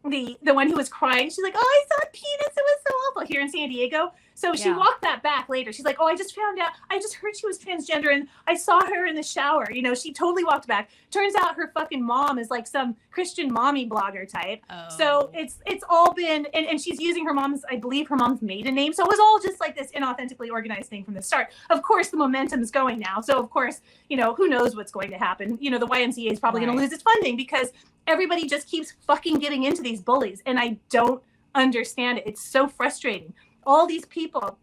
the one who was crying, she's like, oh, I saw a penis, it was so awful, here in San Diego. So she walked that back later. She's like, oh, I just found out, I just heard she was transgender and I saw her in the shower. She totally walked back. Turns out her fucking mom is like some Christian mommy blogger type. Oh. So it's all been, and she's using I believe her mom's maiden name. So it was all just like this inauthentically organized thing from the start. Of course, the momentum is going now. So of course, who knows what's going to happen. The YMCA is probably going to lose its funding because everybody just keeps fucking giving into these bullies. And I don't understand it. It's so frustrating. All these people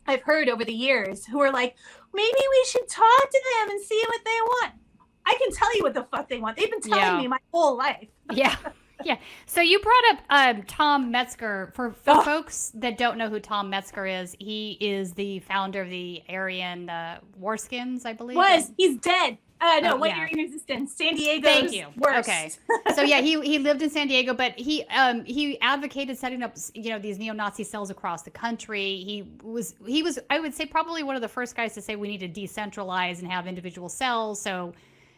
I've heard over the years who are like, maybe we should talk to them and see what they want. I can tell you what the fuck they want. They've been telling me my whole life. Yeah. Yeah. So you brought up Tom Metzger. For folks that don't know who Tom Metzger is, he is the founder of the Aryan Warskins, I believe. He's dead. No, 1 year in existence. San Diego. Thank you. Worst. Okay. So yeah, he lived in San Diego, but he advocated setting up these neo-Nazi cells across the country. He was I would say probably one of the first guys to say we need to decentralize and have individual cells. So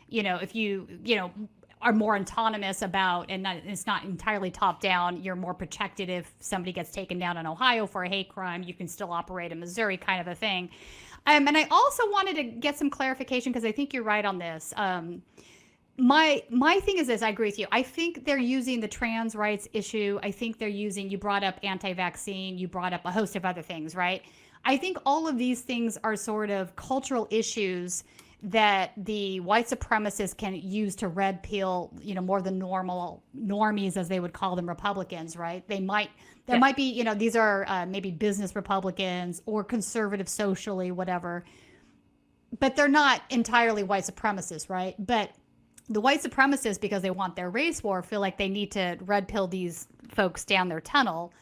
if you are more autonomous about, and it's not entirely top down, you're more protected if somebody gets taken down in Ohio for a hate crime, you can still operate in Missouri, kind of a thing. And I also wanted to get some clarification because I think you're right on this. My thing is this, I agree with you. I think they're using the trans rights issue. I think they're using, you brought up anti-vaccine, you brought up a host of other things, right? I think all of these things are sort of cultural issues that the white supremacists can use to red pill, more than normal normies, as they would call them, Republicans, right? There might be, these are maybe business Republicans or conservative socially, whatever, but they're not entirely white supremacists, right? But the white supremacists, because they want their race war, feel like they need to red pill these folks down their tunnel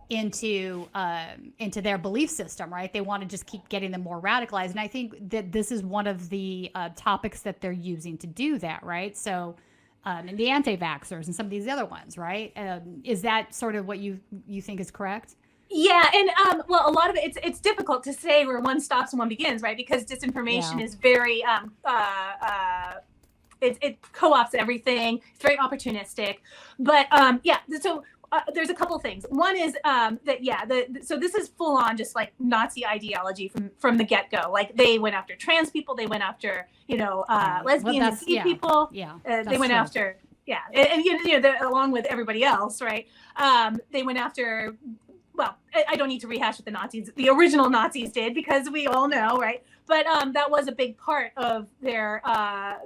into their belief system, right? They want to just keep getting them more radicalized. And I think that this is one of the topics that they're using to do that, right? So, and the anti-vaxxers and some of these other ones, right? Is that sort of what you think is correct? Yeah, and well, a lot of it's difficult to say where one stops and one begins, right? Because disinformation is very it co-ops everything. It's very opportunistic, but so. There's a couple things. One is so this is full on just like Nazi ideology from the get-go. Like they went after trans people, they went after lesbians and gay people. Yeah, they went after and along with everybody else, right? They went after. Well, I don't need to rehash what the original Nazis did because we all know, right? But that was a big part of their.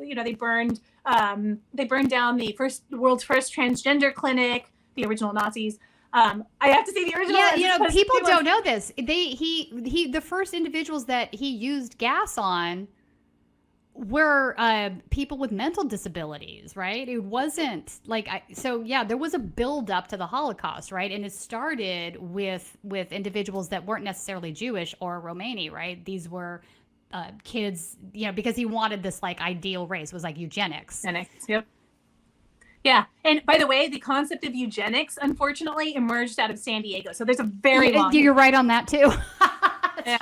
They burned down the world's first transgender clinic. The original Nazis. I have to say the original. Yeah, people don't know this. The first individuals that he used gas on were people with mental disabilities, right? It wasn't like there was a build up to the Holocaust, right? And it started with individuals that weren't necessarily Jewish or Romani, right? These were kids, because he wanted this like ideal race, was like eugenics. Yep. Yeah. And by the way, the concept of eugenics, unfortunately, emerged out of San Diego. So there's a very long. You're right on that too. Yeah.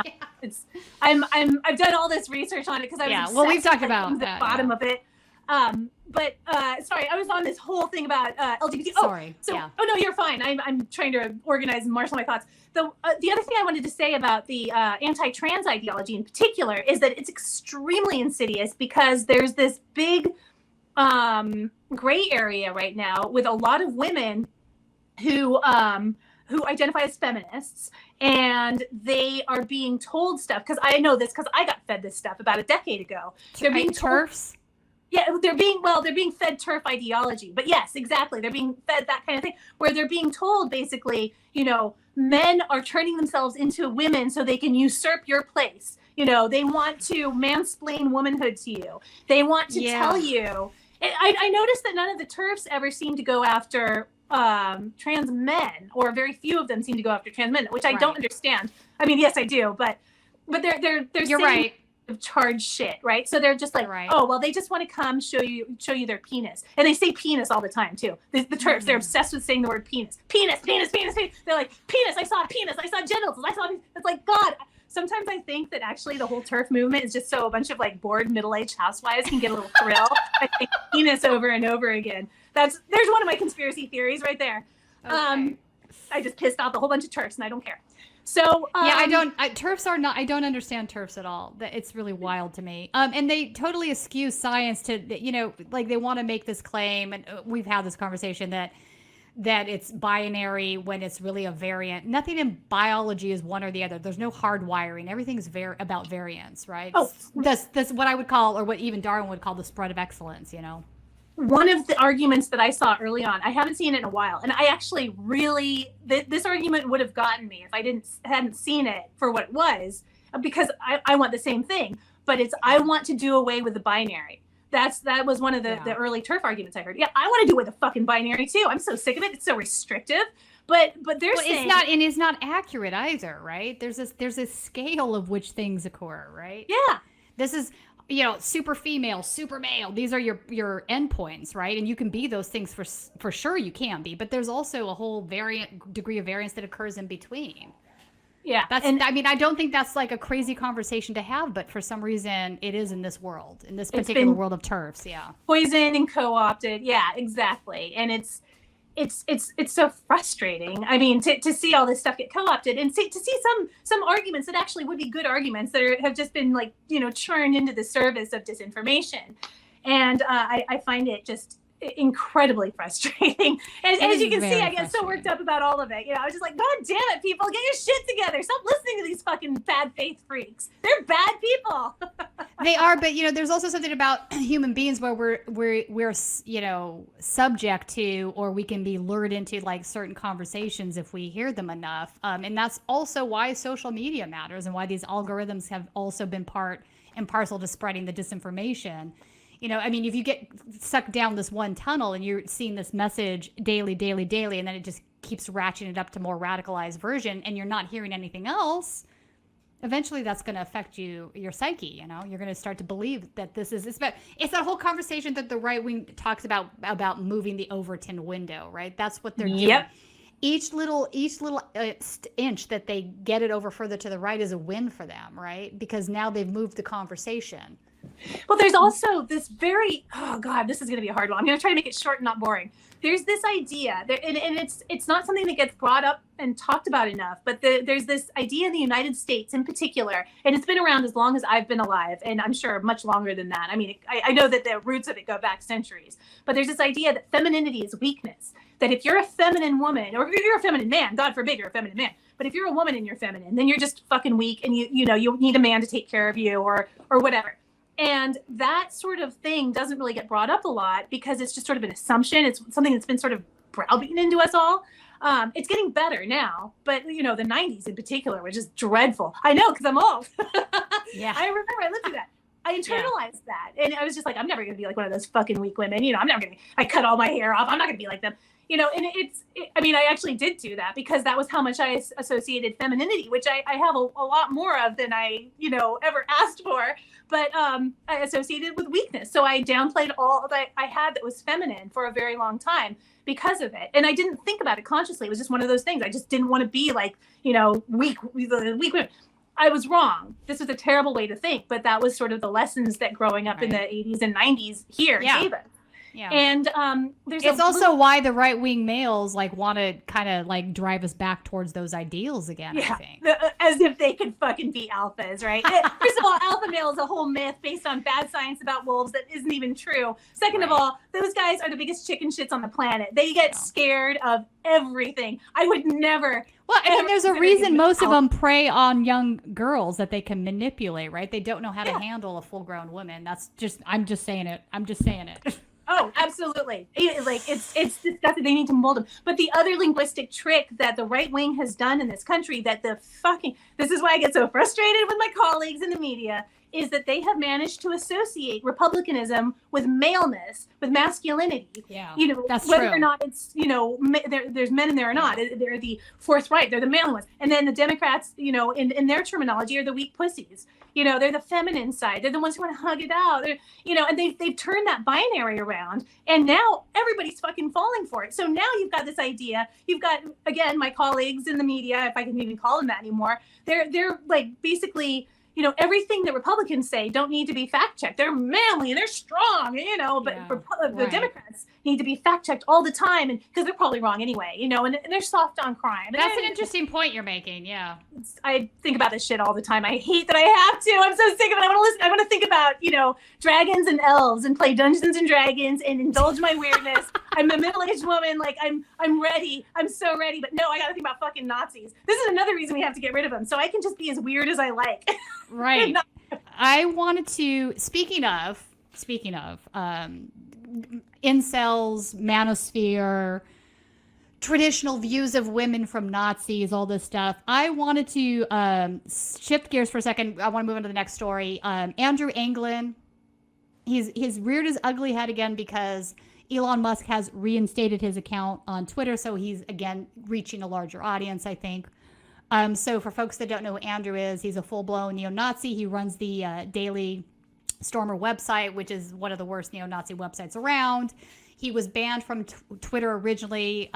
I've done all this research on it because I was we've talked about the bottom of it. But sorry, I was on this whole thing about LGBT. Oh no, you're fine. I'm trying to organize and marshal my thoughts. The other thing I wanted to say about the anti-trans ideology in particular is that it's extremely insidious because there's this big gray area right now with a lot of women who identify as feminists, and they are being told stuff, because I know this because I got fed this stuff about a decade ago. They're being TERFs. Yeah, they're being fed TERF ideology. But yes, exactly. They're being fed that kind of thing where they're being told basically, men are turning themselves into women so they can usurp your place. They want to mansplain womanhood to you. They want to tell you. I noticed that none of the TERFs ever seem to go after trans men, or very few of them seem to go after trans men, which I don't understand. I mean, yes, I do, but they're You're right. Charged shit, right? So they're just like, oh, well, they just want to come show you their penis, and they say penis all the time too. The TERFs, they're obsessed with saying the word penis. Penis. They're like, penis. I saw a penis. I saw genitals. It's like, God. Sometimes I think that actually the whole TERF movement is just so a bunch of like bored middle-aged housewives can get a little thrill by saying penis over and over again. There's one of my conspiracy theories right there. Okay. I just pissed off a whole bunch of TERFs and I don't care. So TERFs are not. I don't understand TERFs at all. It's really wild to me. And they totally eschew science to like they want to make this claim, and we've had this conversation that it's binary when it's really a variant. Nothing in biology is one or the other. There's no hard wiring. Everything's about variance, right? Oh, that's what I would call, or what even Darwin would call, the spread of excellence. one of the arguments that I saw early on, I haven't seen it in a while, and I actually really, this argument would have gotten me if I hadn't seen it for what it was, because I want the same thing, but it's, I want to do away with the binary. That was one of the early TERF arguments I heard. Yeah, I want to do away with the fucking binary too. I'm so sick of it. It's so restrictive. But they're saying it's not accurate either, right? There's a scale of which things occur, right? Yeah. This is, super female, super male. These are your endpoints, right? And you can be those things for sure. You can be, but there's also a whole degree of variance that occurs in between. Yeah. I don't think that's like a crazy conversation to have, but for some reason it is in this world, in this particular world of TERFs. Yeah. Poisoned and co-opted. Yeah, exactly. And it's so frustrating. I mean, to see all this stuff get co-opted and to see some arguments that actually would be good arguments that have just been like, churned into the service of disinformation. And I find it just incredibly frustrating. And as you can see, I get so worked up about all of it. I was just like, God damn it, people, get your shit together. Stop listening to these fucking bad faith freaks. They're bad people. They are, but there's also something about human beings where we're subject to, or we can be lured into like certain conversations if we hear them enough. And that's also why social media matters and why these algorithms have also been part and parcel to spreading the disinformation. If you get sucked down this one tunnel and you're seeing this message daily, and then it just keeps ratcheting it up to more radicalized version and you're not hearing anything else, eventually that's going to affect your psyche. You're going to start to believe that it's that whole conversation that the right wing talks about moving the Overton window, right? That's what they're doing. Yep. Each little inch that they get it over further to the right is a win for them, right? Because now they've moved the conversation. Well, there's also this oh God, this is going to be a hard one. I'm going to try to make it short and not boring. There's this idea, and it's not something that gets brought up and talked about enough, but there's this idea in the United States in particular, and it's been around as long as I've been alive, and I'm sure much longer than that. I mean, I know that the roots of it go back centuries, but there's this idea that femininity is weakness, that if you're a feminine woman, or if you're a feminine man, God forbid you're a feminine man, but if you're a woman and you're feminine, then you're just fucking weak, and you need a man to take care of you or whatever. And that sort of thing doesn't really get brought up a lot because it's just sort of an assumption. It's something that's been sort of browbeaten into us all. It's getting better now, but the 90s in particular were just dreadful. I know, because I'm old. Yeah. I remember I lived through that. I internalized that. And I was just like, I'm never going to be like one of those fucking weak women. I'm never going to, I cut all my hair off. I'm not going to be like them. And I actually did do that because that was how much I associated femininity, which I have a lot more of than I, ever asked for. But I associated with weakness. So I downplayed all that I had that was feminine for a very long time because of it. And I didn't think about it consciously. It was just one of those things. I just didn't want to be like, weak women. I was wrong. This was a terrible way to think, but that was sort of the lessons that growing up in the 80s and 90s here gave us. Yeah. And it's also why the right wing males want to kind of drive us back towards those ideals again. I think as if they could fucking be alphas, right? First of all, alpha male is a whole myth based on bad science about wolves that isn't even true. Second of all, those guys are the biggest chicken shits on the planet. They get scared of everything. I would never. Well, there's a reason most of them prey on young girls that they can manipulate, right? They don't know how to handle a full-grown woman. I'm just saying it. Oh, absolutely. It's disgusting. They need to mold them. But the other linguistic trick that the right wing has done in this country this is why I get so frustrated with my colleagues in the media, is that they have managed to associate republicanism with maleness, with masculinity. Yeah, that's whether or not it's, there's men in there or not. They're the fourth right. They're the male ones. And then the Democrats, in their terminology are the weak pussies. They're the feminine side. They're the ones who want to hug it out. And they've turned that binary around. And now everybody's fucking falling for it. So now you've got this idea. You've got, again, my colleagues in the media, if I can even call them that anymore. They're basically, everything that Republicans say don't need to be fact checked. They're manly and they're strong, but the Democrats need to be fact checked all the time, and because they're probably wrong anyway, and they're soft on crime. That's an interesting point you're making. Yeah, I think about this shit all the time. I hate that I have to. I'm so sick of it. I want to listen. I want to think about dragons and elves and play Dungeons and Dragons and indulge my weirdness. I'm a middle-aged woman. I'm ready. I'm so ready. But no, I got to think about fucking Nazis. This is another reason we have to get rid of them, so I can just be as weird as I like. Right. I wanted to. Speaking of, incels, manosphere, traditional views of women from Nazis, all this stuff. I wanted to shift gears for a second. I want to move on to the next story. Andrew Anglin, he's reared his ugly head again because Elon Musk has reinstated his account on Twitter, so he's again reaching a larger audience, I think. So for folks that don't know who Andrew is, he's a full-blown neo-Nazi. He runs the Daily Stormer website, which is one of the worst neo-Nazi websites around. He was banned from Twitter originally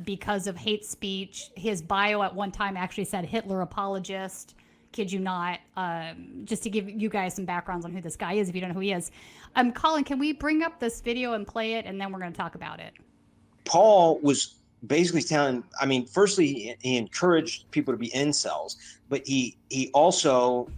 because of hate speech. His bio at one time actually said Hitler apologist. Kid you not. Just to give you guys some backgrounds on who this guy is if you don't know who he is. Colin, can we bring up this video and play it, and then we're going to talk about it? Paul was basically telling, firstly, he encouraged people to be incels, but he also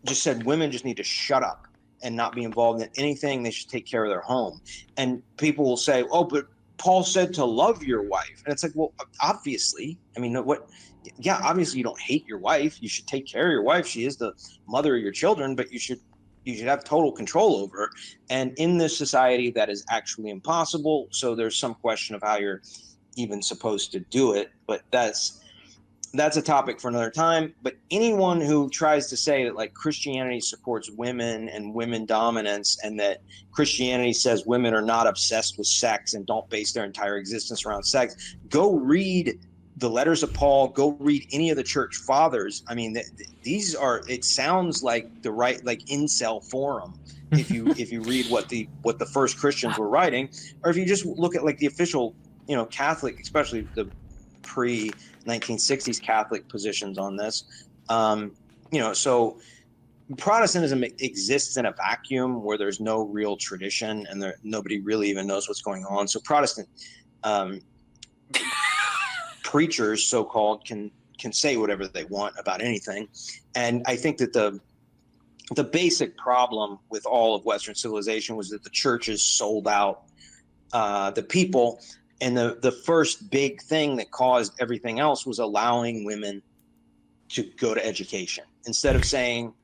just said women just need to shut up and not be involved in anything. They should take care of their home. And people will say, oh, but Paul said to love your wife. And it's like, well, obviously, obviously you don't hate your wife. You should take care of your wife. She is the mother of your children, but you should have total control over her. And in this society, that is actually impossible. So there's some question of how you're even supposed to do it. But that's a topic for another time. But anyone who tries to say that like Christianity supports women and women dominance, and that Christianity says women are not obsessed with sex and don't base their entire existence around sex, go read the letters of Paul, go read any of the church fathers. These are, it sounds like the right, like incel forum. If you read what the first Christians were writing, or if you just look at like the official, Catholic, especially the pre-1960s Catholic positions on this. So Protestantism exists in a vacuum where there's no real tradition and nobody really even knows what's going on. So Protestant preachers, so-called, can say whatever they want about anything. And I think that the basic problem with all of Western civilization was that the churches sold out the people. And the first big thing that caused everything else was allowing women to go to education. Instead of saying,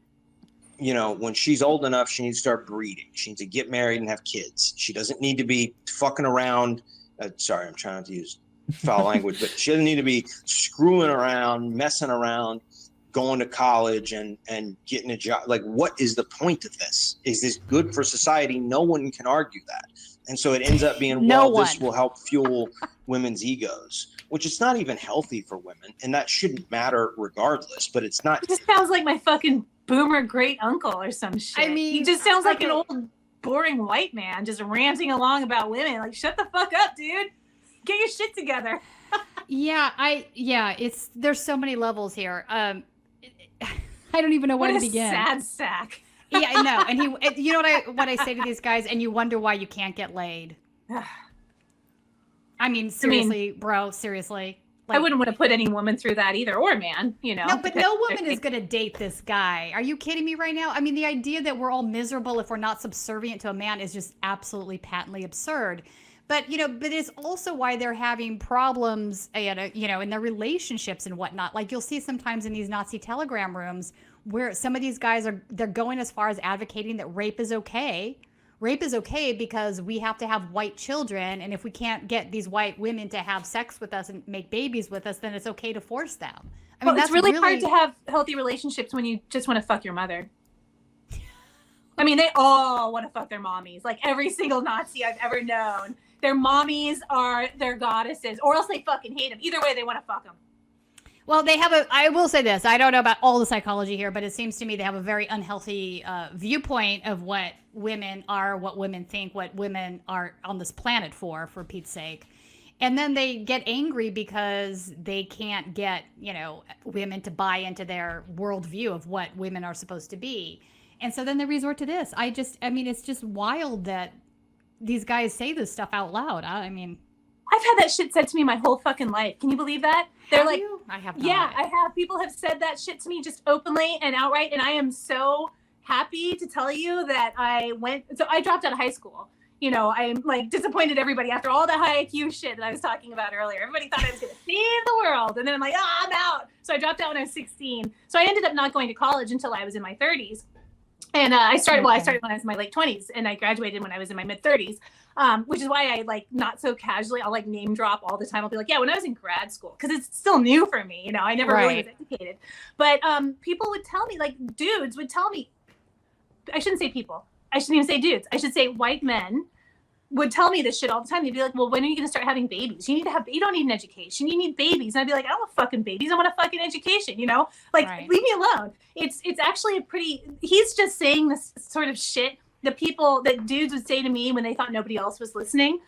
when she's old enough, she needs to start breeding. She needs to get married and have kids. She doesn't need to be fucking around. Sorry, I'm trying not to use foul language, but she doesn't need to be screwing around, messing around, going to college and getting a job. Like, what is the point of this? Is this good for society? No one can argue that. And so it ends up being, this will help fuel women's egos, which is not even healthy for women. And that shouldn't matter regardless, but it's not. It just sounds like my fucking boomer great uncle or some shit. He just sounds like an old boring white man just ranting along about women. Like, shut the fuck up, dude. Get your shit together. There's so many levels here. I don't even know where to begin. Sad sack. Yeah, I know. And you know what I say to these guys, and you wonder why you can't get laid. Seriously, bro, seriously. Like, I wouldn't want to put any woman through that either, or man, No, but no woman is going to date this guy. Are you kidding me right now? The idea that we're all miserable if we're not subservient to a man is just absolutely patently absurd. But, but it's also why they're having problems, in their relationships and whatnot. Like, you'll see sometimes in these Nazi telegram rooms where some of these guys they're going as far as advocating that rape is okay. Rape is okay because we have to have white children. And if we can't get these white women to have sex with us and make babies with us, then it's okay to force them. It's really hard to have healthy relationships when you just want to fuck your mother. They all want to fuck their mommies. Like, every single Nazi I've ever known. Their mommies are their goddesses, or else they fucking hate them. Either way, they want to fuck them. Well, I will say this. I don't know about all the psychology here, but it seems to me they have a very unhealthy viewpoint of what women are, what women think, what women are on this planet for Pete's sake. And then they get angry because they can't get, women to buy into their worldview of what women are supposed to be. And so then they resort to this. It's just wild that these guys say this stuff out loud. I've had that shit said to me my whole fucking life. Can you believe that? They're have like, you? I have not. Yeah, I have. People have said that shit to me just openly and outright. And I am so happy to tell you that I dropped out of high school. I'm like disappointed everybody after all the high IQ shit that I was talking about earlier. Everybody thought I was going to save the world. And then I'm like, I'm out. So I dropped out when I was 16. So I ended up not going to college until I was in my 30s. And I started when I was in my late 20s, and I graduated when I was in my mid 30s, which is why I like not so casually, I'll like name drop all the time. I'll be like, yeah, when I was in grad school, because it's still new for me. You know, I never really was educated. But people would tell me, like dudes would tell me, I shouldn't say people. I shouldn't even say dudes. I should say white men would tell me this shit all the time. They'd be like, well, when are you going to start having babies? You don't need an education. You need babies. And I'd be like, I don't want fucking babies. I want a fucking education, you know? Like, leave me alone. It's actually he's just saying this sort of shit that dudes would say to me when they thought nobody else was listening.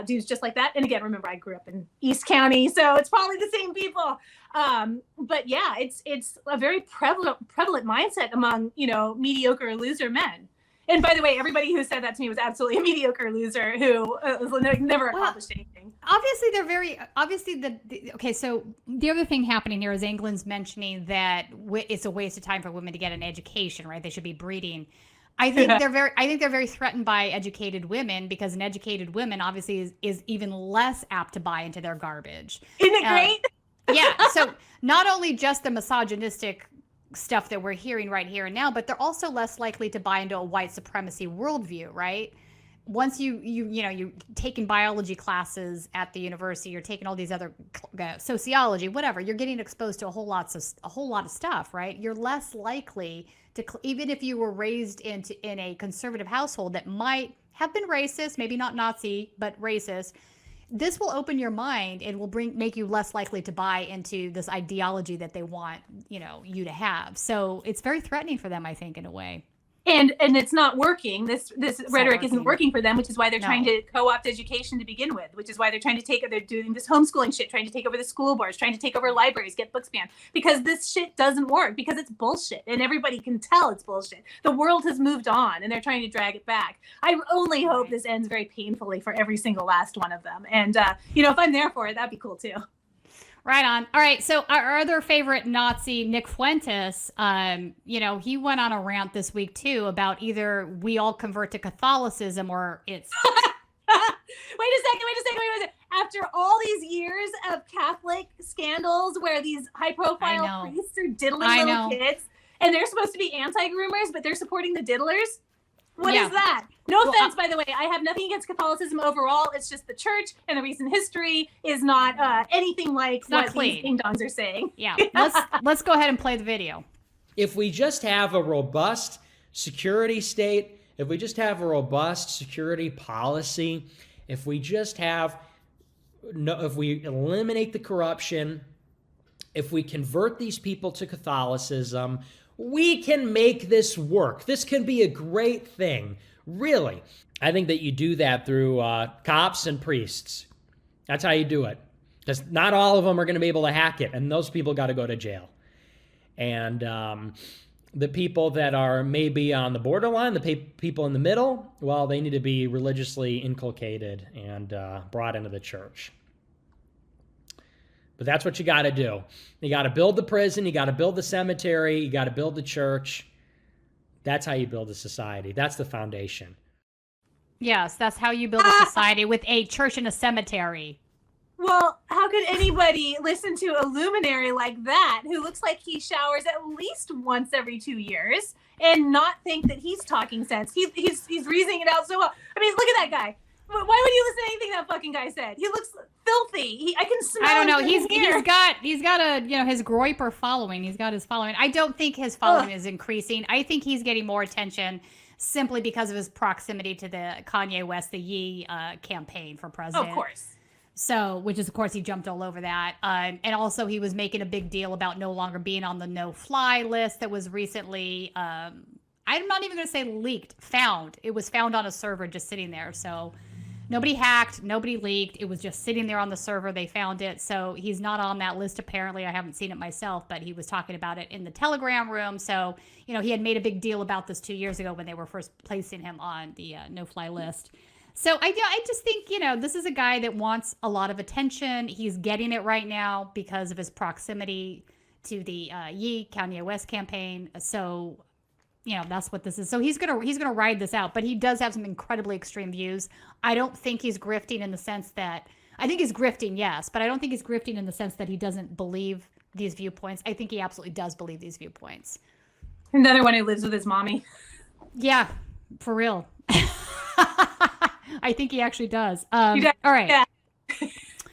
Dudes just like that. And again, remember, I grew up in East County, so it's probably the same people. But yeah, it's a very prevalent mindset among, you know, mediocre loser men. And by the way, everybody who said that to me was absolutely a mediocre loser who never accomplished anything. Okay, so the other thing happening here is Anglin's mentioning that it's a waste of time for women to get an education, right? They should be breeding. I think they're very threatened by educated women, because an educated woman obviously is even less apt to buy into their garbage. Isn't it great? Yeah. So not only just the misogynistic stuff that we're hearing right here and now, but they're also less likely to buy into a white supremacy worldview, right? Once you're taking biology classes at the university, you're taking all these other sociology, whatever, you're getting exposed to a whole lot of stuff, right? You're less likely to, even if you were raised in a conservative household that might have been racist, maybe not Nazi, but racist. This will open your mind and will make you less likely to buy into this ideology that they want, you to have. So it's very threatening for them, I think, in a way. And it's not working. This rhetoric isn't working for them, which is why they're trying to co-opt education to begin with, which is why they're doing this homeschooling shit, trying to take over the school boards, trying to take over libraries, get books banned, because this shit doesn't work, because it's bullshit, and everybody can tell it's bullshit. The world has moved on, and they're trying to drag it back. I only hope this ends very painfully for every single last one of them. And, if I'm there for it, that'd be cool too. Right on. All right. So our other favorite Nazi, Nick Fuentes, he went on a rant this week too about either we all convert to Catholicism or it's. Wait a second. After all these years of Catholic scandals where these high-profile priests are diddling little kids, and they're supposed to be anti-groomers, but they're supporting the diddlers. What is that? No offense, by the way. I have nothing against Catholicism overall. It's just the church and the recent history is not anything like what these ding-dongs are saying. Yeah. Let's go ahead and play the video. If we just have a robust security state, if we just have a robust security policy, if we eliminate the corruption, if we convert these people to Catholicism, we can make this work. This can be a great thing, really. I think that you do that through cops and priests. That's how you do it. Because not all of them are going to be able to hack it, and those people got to go to jail. And the people that are maybe on the borderline, the people in the middle, well, they need to be religiously inculcated and brought into the church. But that's what you got to do. You got to build the prison. You got to build the cemetery. You got to build the church. That's how you build a society. That's the foundation. Yes, that's how you build a society, with a church and a cemetery. Well, how could anybody listen to a luminary like that, who looks like he showers at least once every 2 years, and not think that he's talking sense? He's reasoning it out so well. I mean, look at that guy. Why would you listen to anything that fucking guy said? He looks filthy. I can smell. I don't know. He's got a his Groiper following. He's got his following. I don't think his following is increasing. I think he's getting more attention simply because of his proximity to the Kanye West, the Ye campaign for president. Of course. So, which is, of course, he jumped all over that. And also he was making a big deal about no longer being on the no-fly list that was recently, I'm not even going to say leaked, found. It was found on a server just sitting there. So nobody hacked, nobody leaked. It was just sitting there on the server. They found it. So he's not on that list, apparently. I haven't seen it myself, but he was talking about it in the Telegram room. So, he had made a big deal about this 2 years ago when they were first placing him on the no-fly list. So I just think, this is a guy that wants a lot of attention. He's getting it right now because of his proximity to the Ye Kanye West campaign. So, that's what this is. So he's gonna ride this out. But he does have some incredibly extreme views. I don't think he's grifting in the sense that, I think he's grifting, yes, but I don't think he's grifting in the sense that he doesn't believe these viewpoints. I think he absolutely does believe these viewpoints. Another one who lives with his mommy. Yeah, for real. I think he actually does. He does, All right. yeah.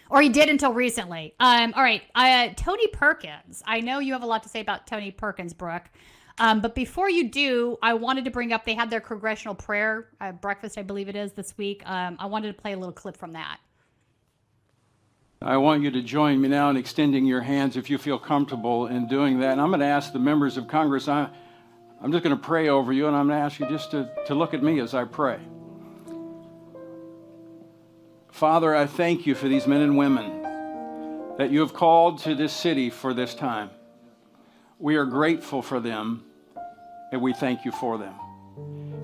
Or he did until recently. All right. Tony Perkins. I know you have a lot to say about Tony Perkins, Brooke. But before you do, I wanted to bring up, they had their congressional prayer breakfast, I believe it is, this week. I wanted to play a little clip from that. I want you to join me now in extending your hands if you feel comfortable in doing that. And I'm going to ask the members of Congress, I'm just going to pray over you, and I'm going to ask you just to look at me as I pray. Father, I thank you for these men and women that you have called to this city for this time. We are grateful for them, and we thank you for them.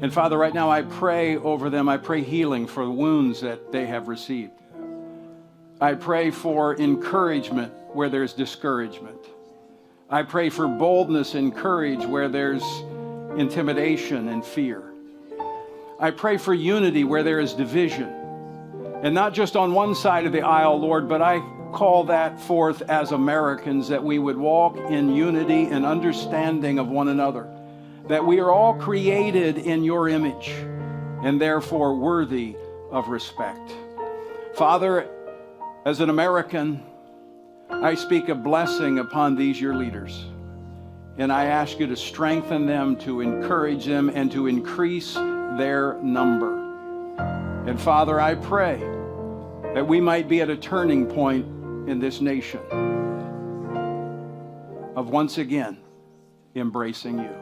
And Father, right now I pray over them. I pray healing for the wounds that they have received. I pray for encouragement where there's discouragement. I pray for boldness and courage where there's intimidation and fear. I pray for unity where there is division. And not just on one side of the aisle, Lord, but I call that forth as Americans, that we would walk in unity and understanding of one another, that we are all created in your image and therefore worthy of respect. Father, as an American, I speak a blessing upon these your leaders, and I ask you to strengthen them, to encourage them, and to increase their number. And Father, I pray that we might be at a turning point in this nation of once again embracing you.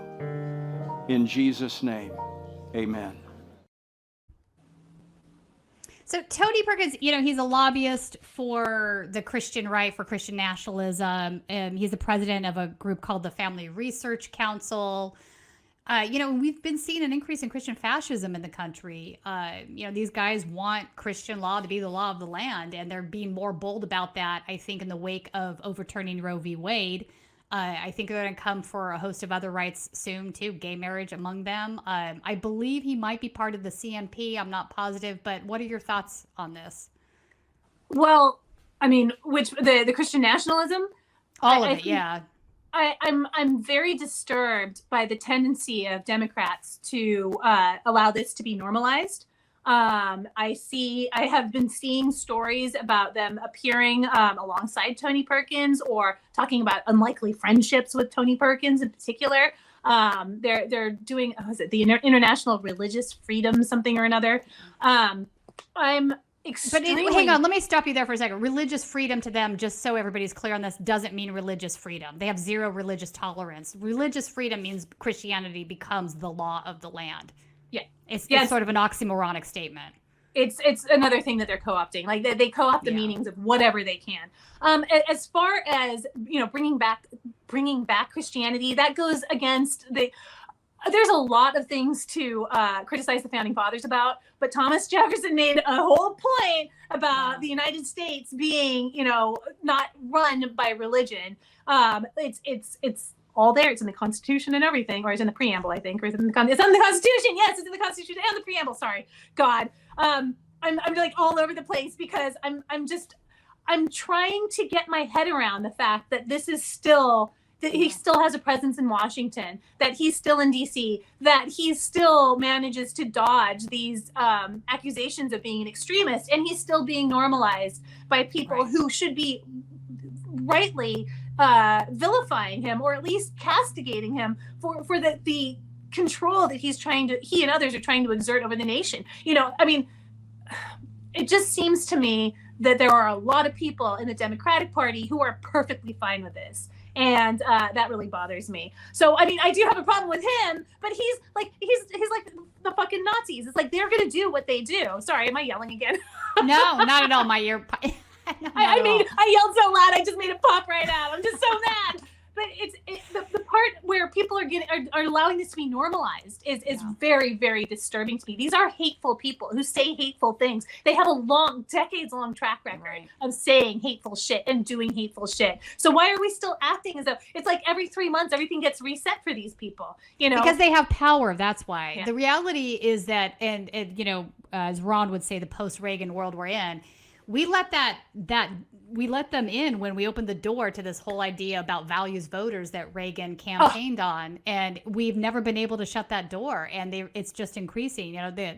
In Jesus' name, amen. So Tony Perkins, he's a lobbyist for the Christian right, for Christian nationalism. He's the president of a group called the Family Research Council. We've been seeing an increase in Christian fascism in the country. These guys want Christian law to be the law of the land, and they're being more bold about that, I think, in the wake of overturning Roe v. Wade. I think they're going to come for a host of other rights soon, too, gay marriage among them. I believe he might be part of the CNP. I'm not positive, but what are your thoughts on this? Well, I mean, which the Christian nationalism? All of it, yeah. I'm very disturbed by the tendency of Democrats to allow this to be normalized. I have been seeing stories about them appearing alongside Tony Perkins, or talking about unlikely friendships with Tony Perkins in particular. They're doing, the International Religious Freedom something or another. I'm extremely... But hang on, let me stop you there for a second. Religious freedom to them, just so everybody's clear on this, doesn't mean religious freedom. They have zero religious tolerance. Religious freedom means Christianity becomes the law of the land. Yeah. It's sort of an oxymoronic statement. It's another thing that they're co-opting. Like they co-opt the meanings of whatever they can. As far as, bringing back Christianity, that goes against there's a lot of things to criticize the founding fathers about, but Thomas Jefferson made a whole point about the United States being, not run by religion. It's all there. It's in the Constitution and everything, or it's in the preamble, I think, or it's in the Constitution. Yes, it's in the Constitution and the preamble. Sorry, God. I'm like all over the place because I'm trying to get my head around the fact that this is still, that he still has a presence in Washington, that he's still in DC, that he still manages to dodge these accusations of being an extremist, and he's still being normalized by people who should be rightly vilifying him, or at least castigating him for the control that he and others are trying to exert over the nation. It just seems to me that there are a lot of people in the Democratic Party who are perfectly fine with this. And that really bothers me. So, I do have a problem with him, but he's like the fucking Nazis. It's like, they're going to do what they do. Sorry, am I yelling again? No, not at all. My ear. I yelled so loud, I just made it pop right out. I'm just so mad. But it's the part where people are allowing this to be normalized is very, very disturbing to me. These are hateful people who say hateful things. They have a decades-long track record of saying hateful shit and doing hateful shit. So why are we still acting as though it's like every 3 months everything gets reset for these people? Because they have power. That's why. Yeah. The reality is that, and as Ron would say, the post-Reagan world we're in, we let we let them in when we opened the door to this whole idea about values voters that Reagan campaigned on, and we've never been able to shut that door. And it's just increasing. You know, the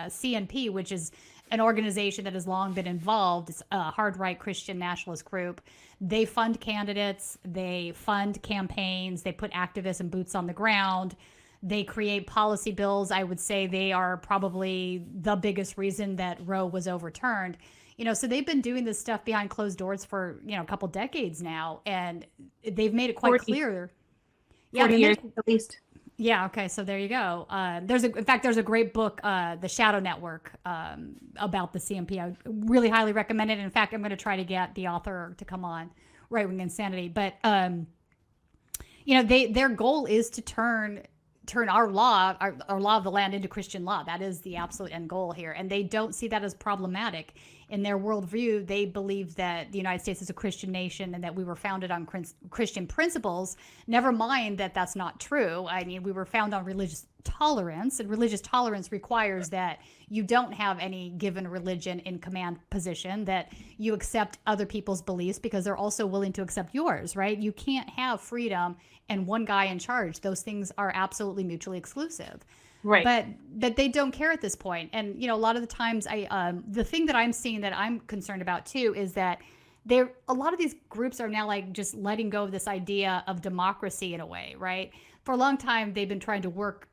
CNP, which is an organization that has long been involved, it's a hard right Christian nationalist group. They fund candidates, they fund campaigns, they put activists and boots on the ground. They create policy bills. I would say they are probably the biggest reason that Roe was overturned. You know, so they've been doing this stuff behind closed doors for, you know, a couple decades now, and they've made it quite 40 clear. 40 years at least. Yeah. Okay. So there you go. In fact, there's a great book, The Shadow Network, about the CMP. I would really highly recommend it. In fact, I'm going to try to get the author to come on, Right Wing Insanity. But, you know, their goal is to turn our law of the land into Christian law. That is the absolute end goal here. And they don't see that as problematic. In their worldview, they believe that the United States is a Christian nation and that we were founded on Christian principles. Never mind that that's not true. I mean, we were founded on religious tolerance, and religious tolerance requires that you don't have any given religion in command position, that you accept other people's beliefs because they're also willing to accept yours, right? You can't have freedom and one guy in charge. Those things are absolutely mutually exclusive. Right. But they don't care at this point. And, you know, a lot of the times the thing that I'm seeing that I'm concerned about too is that a lot of these groups are now like just letting go of this idea of democracy in a way, right? For a long time, they've been trying to work,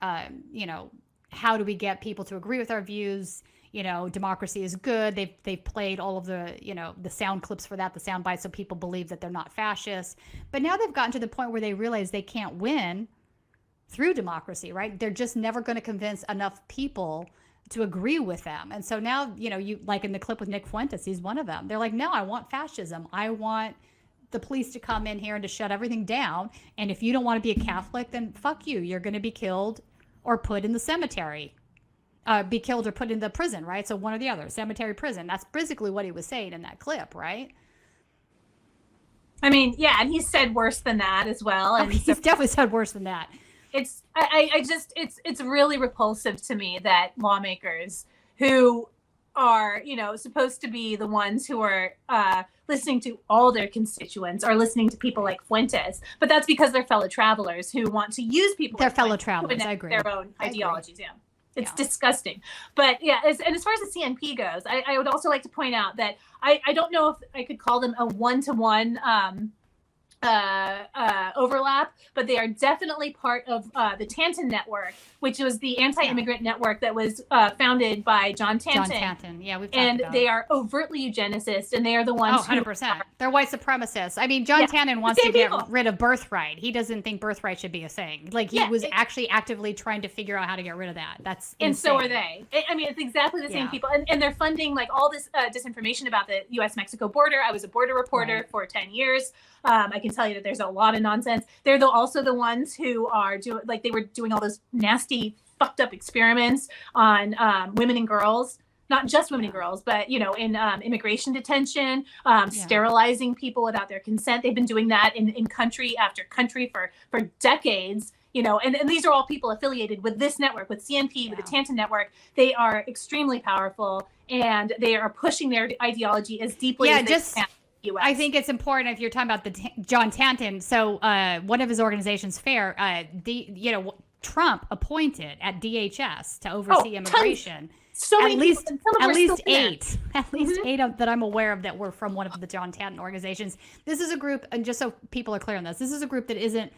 you know, how do we get people to agree with our views? You know, democracy is good. They've played all of the, you know, the sound clips for that, the sound bites, so people believe that they're not fascists. But now they've gotten to the point where they realize they can't win through democracy, right? They're just never going to convince enough people to agree with them. And so now, you know, you like in the clip with Nick Fuentes, he's one of them. They're like, no, I want fascism. I want the police to come in here and to shut everything down. And if you don't want to be a Catholic, then fuck you. You're going to be killed or put in the cemetery. Be killed or put in the prison, right? So one or the other, cemetery, prison. That's basically what he was saying in that clip, right? I mean, yeah, and he said worse than that as well. And he's definitely said worse than that. It's really repulsive to me that lawmakers who are, you know, supposed to be the ones who are listening to all their constituents are listening to people like Fuentes, but that's because they're fellow travelers who want to use people. They're like fellow Fuentes travelers. I agree. Their own ideologies. Agree. Yeah. It's disgusting. But yeah, as far as the CNP goes, I would also like to point out that I don't know if I could call them a one-to-one overlap, but they are definitely part of the Tanton Network, which was the anti-immigrant network that was founded by John Tanton. John Tanton, yeah, we've talked and about they are overtly eugenicist, and they are the ones 100%. They're white supremacists. I mean, John Tanton wants to get rid of birthright. He doesn't think birthright should be a thing. Like, he was actually actively trying to figure out how to get rid of that. That's insane. And so are they. I mean, it's exactly the same people. And they're funding, like, all this disinformation about the U.S.-Mexico border. I was a border reporter for 10 years. I can tell you that there's a lot of nonsense. They're also the ones who are doing, like, they were doing all those nasty, fucked up experiments on women and girls, not just women and girls, but, you know, in immigration detention, sterilizing people without their consent. They've been doing that in country after country for decades. You know, and these are all people affiliated with this network, with CNP, with the Tanton Network. They are extremely powerful, and they are pushing their ideology as deeply as they can. US. I think it's important if you're talking about John Tanton. So one of his organizations, FAIR, Trump appointed at DHS to oversee immigration. So at least eight that I'm aware of that were from one of the John Tanton organizations. This is a group, and just so people are clear on this is a group that isn't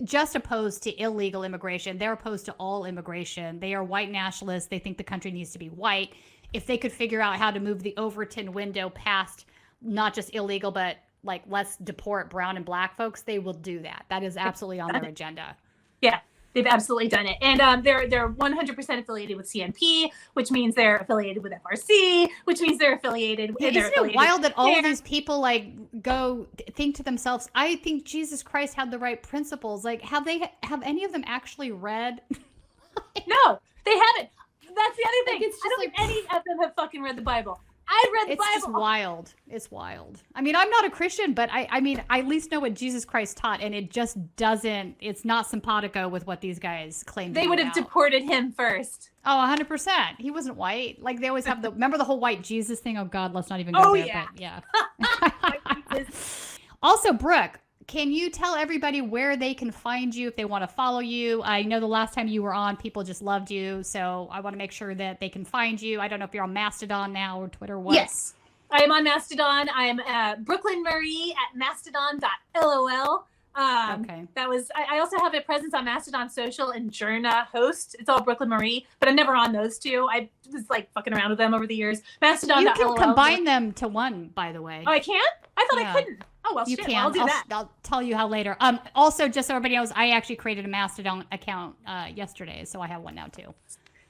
just opposed to illegal immigration. They're opposed to all immigration. They are white nationalists. They think the country needs to be white. If they could figure out how to move the Overton window past not just illegal, but like, let's deport brown and black folks, they will do that. That is absolutely on their agenda. Yeah, they've absolutely done it. And they're 100% affiliated with CNP, which means they're affiliated with FRC, which means they're affiliated. Isn't it wild that all of these people like go think to themselves, I think Jesus Christ had the right principles. Like, have any of them actually read? No, they haven't. That's the other thing. It's just I don't think any of them have fucking read the Bible. I read the It's just Bible. wild. It's wild. I mean, I'm not a Christian, but I mean, I at least know what Jesus Christ taught, and it just doesn't, it's not simpatico with what these guys claim. They would have deported him first. Oh, 100%. He wasn't white. Like they always have remember the whole white Jesus thing? Oh God, let's not even go there. Yeah. But yeah. Also, Brooke, can you tell everybody where they can find you if they want to follow you? I know the last time you were on, people just loved you. So I want to make sure that they can find you. I don't know if you're on Mastodon now or Twitter. What? Yes, I am on Mastodon. I'm Brooklyn Marie at mastodon.lol. Okay. That was. I also have a presence on Mastodon Social and Journa Host. It's all Brooklyn Marie, but I'm never on those two. I was like fucking around with them over the years. Mastodon. You can combine them to one, by the way. Oh, I can? I thought Yeah. I couldn't. Oh well, You shit. can. Well, I'll do that. I'll tell you how later. Also, just so everybody knows, I actually created a Mastodon account yesterday, so I have one now too.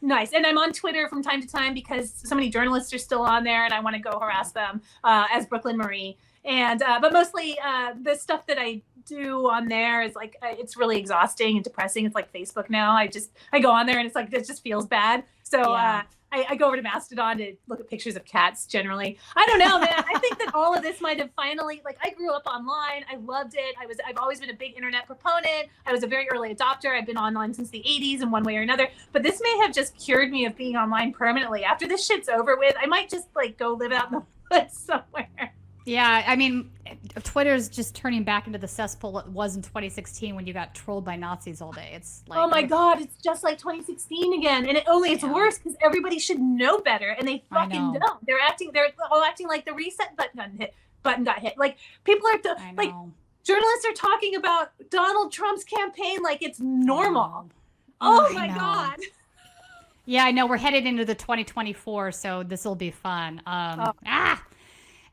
Nice. And I'm on Twitter from time to time because so many journalists are still on there, and I want to go harass them as Brooklyn Marie. And but mostly the stuff that I do on there is like it's really exhausting and depressing. It's like Facebook now. I go on there and it's like it just feels bad. So Yeah. I go over to Mastodon to look at pictures of cats generally. I don't know, man. I think that all of this might have finally, like, I grew up online. I loved it. I've always been a big internet proponent. I was a very early adopter. I've been online since the 80s in one way or another. But this may have just cured me of being online permanently. After this shit's over with, I might just like go live out in the woods somewhere. Yeah, I mean, Twitter's just turning back into the cesspool it was in 2016 when you got trolled by Nazis all day. It's like, Oh my God, it's just like 2016 again. And it's worse because everybody should know better and they fucking don't. They're all acting like the reset button got hit. Like people are like journalists are talking about Donald Trump's campaign like it's normal. Oh my God. Yeah, I know we're headed into the 2024, so this will be fun.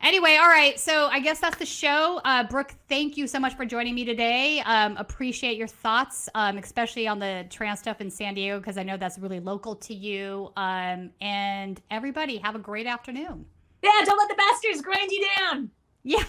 Anyway, all right. So I guess that's the show. Brooke, thank you so much for joining me today. Appreciate your thoughts, especially on the trans stuff in San Diego, because I know that's really local to you. And everybody, have a great afternoon. Yeah, don't let the bastards grind you down. Yeah.